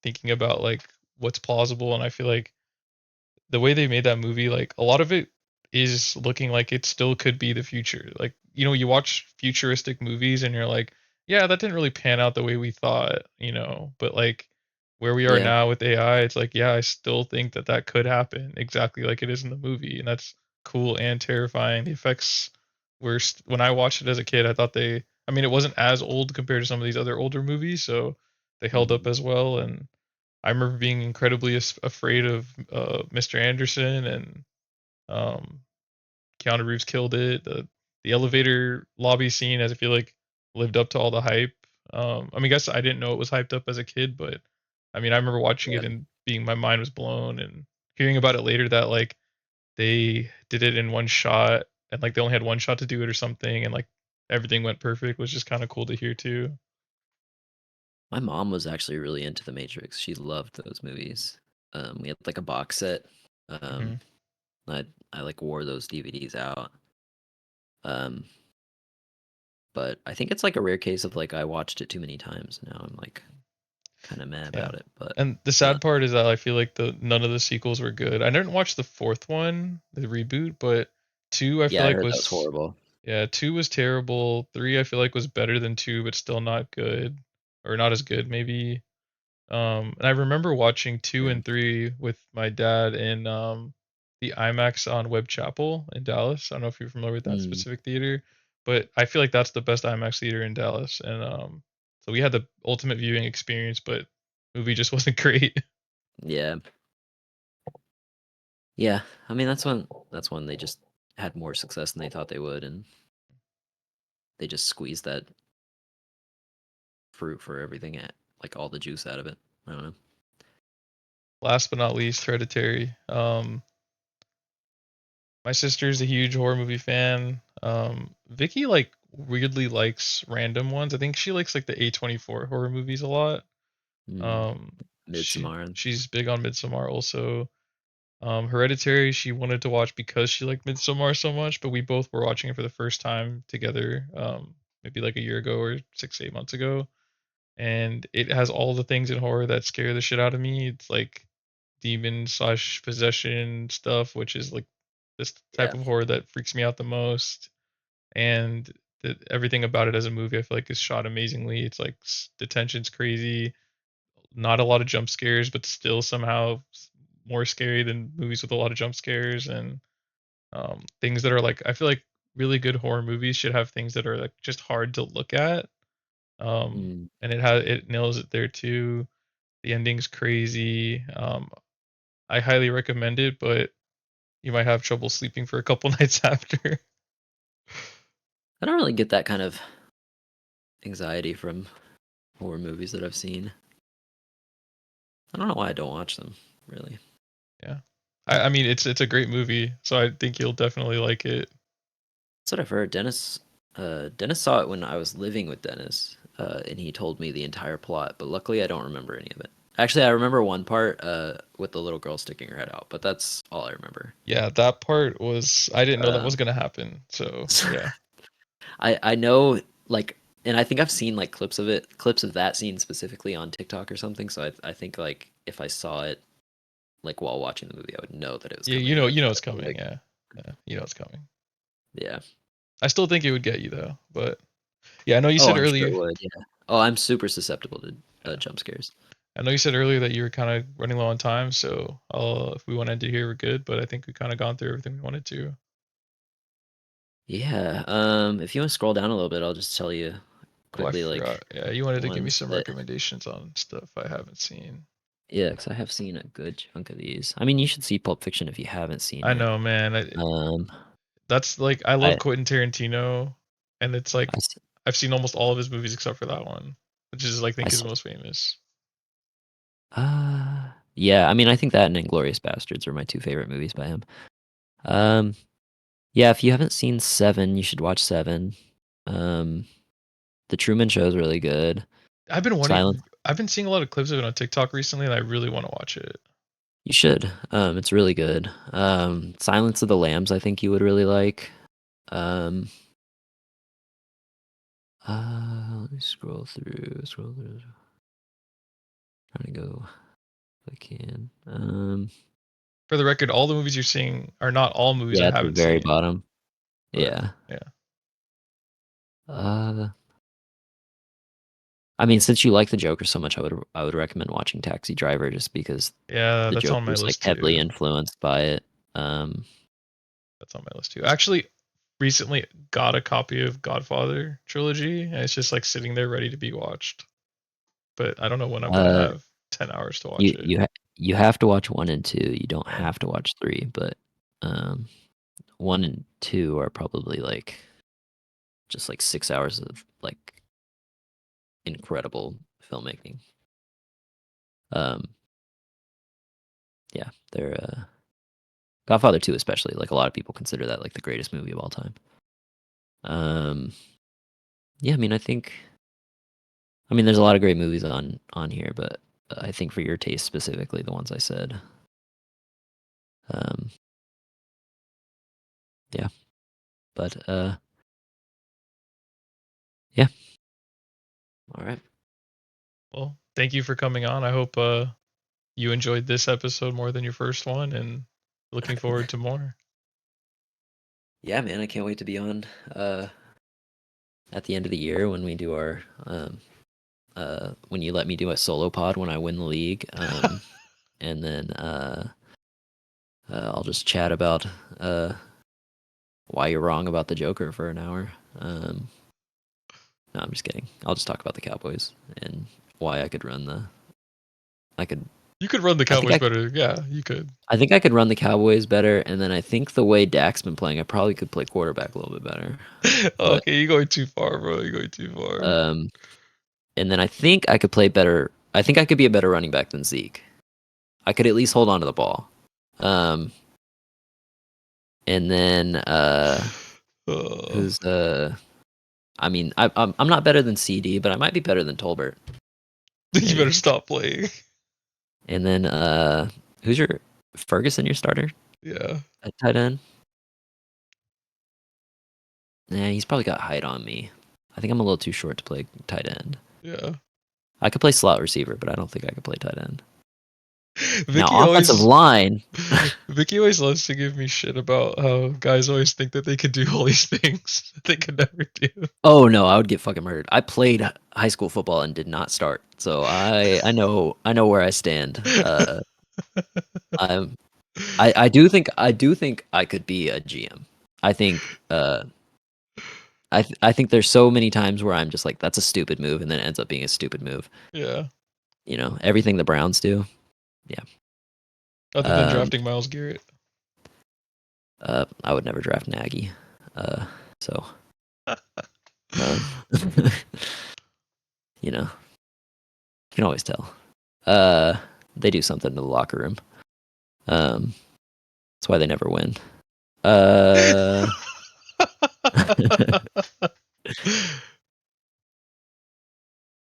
thinking about like what's plausible. And I feel like the way they made that movie, like a lot of it is looking like it still could be the future. Like, you watch futuristic movies and you're like, yeah, that didn't really pan out the way we thought, but like where we are Yeah. now with AI, it's like, yeah, I still think that that could happen exactly like it is in the movie. And that's cool and terrifying. The effects when I watched it as a kid, I thought I mean, it wasn't as old compared to some of these other older movies, so they held up Mhm. as well. And I remember being incredibly afraid of Mr. Anderson, and um, Keanu Reeves killed it. The elevator lobby scene, as I feel like lived up to all the hype. I mean, I guess I didn't know it was hyped up as a kid, but I mean, I remember watching Yeah. it and being my mind was blown, and hearing about it later that like they did it in one shot and like they only had one shot to do it or something, and like everything went perfect was just kind of cool to hear too. My mom was actually really into The Matrix. She loved those movies. We had like a box set. Um, hmm I like wore those DVDs out. Um, but I think it's like a rare case of like I watched it too many times. Now I'm like kind of mad Yeah. about it. But And the uh, sad part is that I feel like the none of the sequels were good. I didn't watch the fourth one, the reboot, but two I feel yeah, I like heard that was was horrible. yeah, two was terrible. Three I feel like was better than two, but still not good. Or not as good maybe. And I remember watching two Yeah. and three with my dad in the IMAX on Webb Chapel in Dallas. I don't know if you're familiar with that Mm, specific theater, but I feel like that's the best IMAX theater in Dallas, and so we had the ultimate viewing experience, but movie just wasn't great. Yeah. Yeah. I mean, that's when they just had more success than they thought they would, and they just squeezed that fruit for everything at like all the juice out of it. I don't know. Last but not least, Hereditary. My sister's a huge horror movie fan. Vicky like weirdly likes random ones. I think she likes like the A24 horror movies a lot. Mm, Um, Midsommar. she's big on Midsommar also. Hereditary, she wanted to watch because she liked Midsommar so much, but we both were watching it for the first time together, maybe like a year ago or 6, 8 months ago. And it has all the things in horror that scare the shit out of me. It's like demon slash possession stuff, which is like this type Yeah. of horror that freaks me out the most. And everything about it as a movie, I feel like is shot amazingly. It's like the tension's crazy, not a lot of jump scares, but still somehow more scary than movies with a lot of jump scares and things that are like I feel like really good horror movies should have things that are like just hard to look at. Mm. And it nails it there too. The ending's crazy. I highly recommend it, but you might have trouble sleeping for a couple nights after. I don't really get that kind of anxiety from horror movies that I've seen. I don't know why I don't watch them, really. Yeah. I mean it's a great movie, so I think you'll definitely like it. That's what I've heard. Dennis saw it when I was living with Dennis, and he told me the entire plot. But luckily, I don't remember any of it. Actually, I remember one part with the little girl sticking her head out, but that's all I remember. Yeah, that part was I didn't know that was Um, gonna happen. So yeah. I know like, and I think I've seen like clips of that scene specifically on TikTok or something. So I think like if I saw it like while watching the movie, I would know that it was Yeah, coming, and I'd you know try it's to be coming, like, yeah. Yeah, you know it's coming. yeah. I still think it would get you though, but yeah, I know you Oh, said I'm sure it earlier. would. Yeah. Oh, I'm super susceptible to Yeah. jump scares. I know you said earlier that you were kind of running low on time, so if we want to end it here, we're good. But I think we kind of gone through everything we wanted to. Yeah. If you want to scroll down a little bit, I'll just tell you Oh, I quickly, like forgot. Yeah, you wanted to give me ones some that. recommendations on stuff I haven't seen. Yeah, because I have seen a good chunk of these. I mean, you should see Pulp Fiction if you haven't seen I it. know, man. Um, That's like I love I, Quentin Tarantino, and it's I, like s- I've seen almost all of his movies except for that one, which is like I I, think his s- most famous. yeah. I mean, I think that and Inglorious Bastards are my two favorite movies by him. Um, yeah. If you haven't seen Seven, you should watch Seven. Um, The Truman Show is really good. I've been Silence. wanting. I've been seeing a lot of clips of it on TikTok recently, and I really want to watch it. You should. It's really good. Silence of the Lambs, I think you would really like. Um, let me scroll through. Trying to go if I can. For the record, all the movies you're seeing are not all movies Yeah, I at the haven't very seen, bottom. but Yeah. yeah. Uh, I mean, since you like the Joker so much, I would recommend watching Taxi Driver just because Yeah, the that's on my Joker's like list heavily too. influenced by it. Um, That's on my list too. Actually, recently got a copy of Godfather trilogy, and it's just like sitting there ready to be watched. But I don't know when I'm gonna uh, have 10 hours to watch you it. you ha- you have to watch one and two. You don't Yeah. have to watch three, but um, one and two are probably like just like 6 hours of like incredible filmmaking. Um, yeah, they're Godfather 2 especially, like a lot of people consider that like the greatest movie of all time. Um, yeah, I mean there's a lot of great movies on here, but I think for your taste specifically, the ones I said. Um, yeah, but yeah, all right. Well, thank you for coming on. I hope you enjoyed this episode more than your first one, and looking forward to more. Yeah, man, I can't wait to be on at the end of the year when we do our when you let me do a solo pod when I win the league. And then I'll just chat about uh why you're wrong about the Joker for an hour. No, I'm just kidding. I'll just talk about the Cowboys and why I could run the. I could. You could run the I think Cowboys I. better. Yeah, you could. I think I could run the Cowboys better, and then I think the way Dak's been playing, I probably could play quarterback a little bit better. But Okay, you're going too far, bro. You're going too far. And then I think I could play better. I think I could be a better running back than Zeke. I could at least hold on to the ball. And then who's I mean, I'm not better than CD, but I might be better than Tolbert. You better stop playing. And then who's your Ferguson? Your starter? Yeah. At tight end. Yeah, he's probably got height on me. I think I'm a little too short to play tight end. Yeah. I could play slot receiver, but I don't think I could play tight end. Vicky Now, offensive line. Vicky always loves to give me shit about how guys always think that they can do all these things that they could never do. Oh no, I would get fucking murdered. I played high school football and did not start, so I know where I stand. I do think I could be a GM. I think I think there's so many times where I'm just like, that's a stupid move, and then it ends up being a stupid move. Yeah. You know, everything the Browns do. Yeah. Other than drafting Myles Garrett. I would never draft Nagy. So you know, you can always tell. They do something to the locker room. That's why they never win.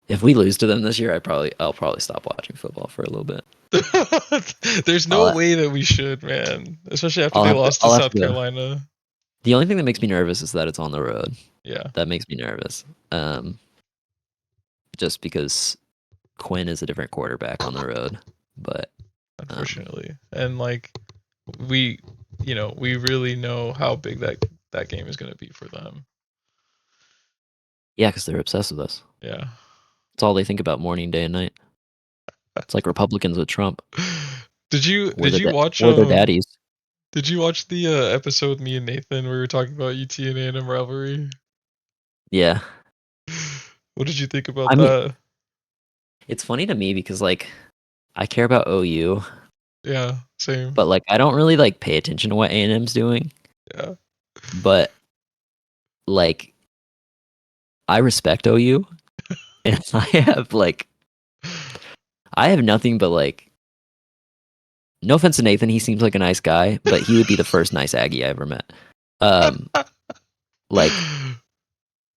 If we lose to them this year, I'll probably stop watching football for a little bit. There's no way that we should, man. Especially after they lost to South Carolina. The only thing that makes me nervous is that it's on the road. Yeah. That makes me nervous. Just because Quinn is a different quarterback on the road, but unfortunately, and like we really know how big that game is going to be for them. Yeah, because they're obsessed with us. Yeah. It's all they think about morning, day, and night. It's like Republicans with Trump. Did you watch their daddies? Did you watch the episode with me and Nathan where we were talking about UT and A&M rivalry? Yeah. What did you think about that? It's funny to me because like I care about OU. Yeah, same. But like I don't really like pay attention to what A&M's doing. Yeah. But like I respect OU. And I have nothing but like, no offense to Nathan, he seems like a nice guy, but he would be the first nice Aggie I ever met. Like,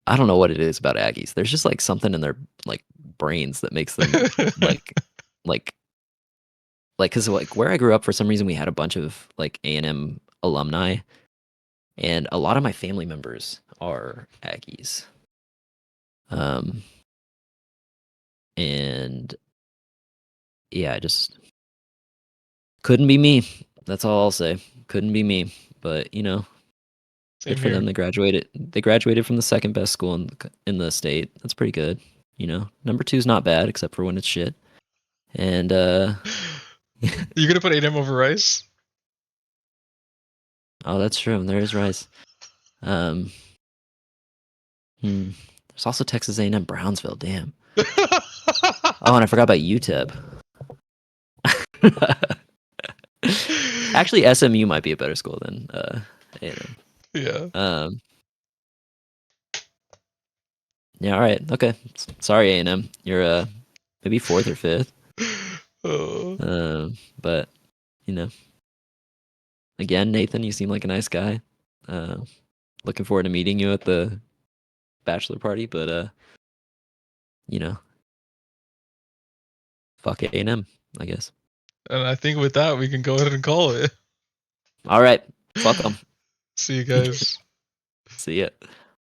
I don't know what it is about Aggies. There's just like something in their like brains that makes them like, because like where I grew up, for some reason we had a bunch of like A&M alumni, and a lot of my family members are Aggies. And yeah, just couldn't be me. That's all I'll say. Couldn't be me. But you know, Same good for them. They graduated from the second best school in the state. That's pretty good. You know, number 2 is not bad, except for when it's shit. And you gonna put A&M over Rice? Oh, that's true. There is Rice. There's also Texas A&M Brownsville. Damn. Oh, and I forgot about UTEP. Actually, SMU might be a better school than A&M. Yeah. Yeah. All right. Okay. Sorry, A&M. You're maybe 4th or 5th. But you know, again, Nathan, you seem like a nice guy. Looking forward to meeting you at the bachelor party. But you know, fuck A&M, I guess. And I think with that, we can go ahead and call it. All right. Fuck them. See you guys. See ya.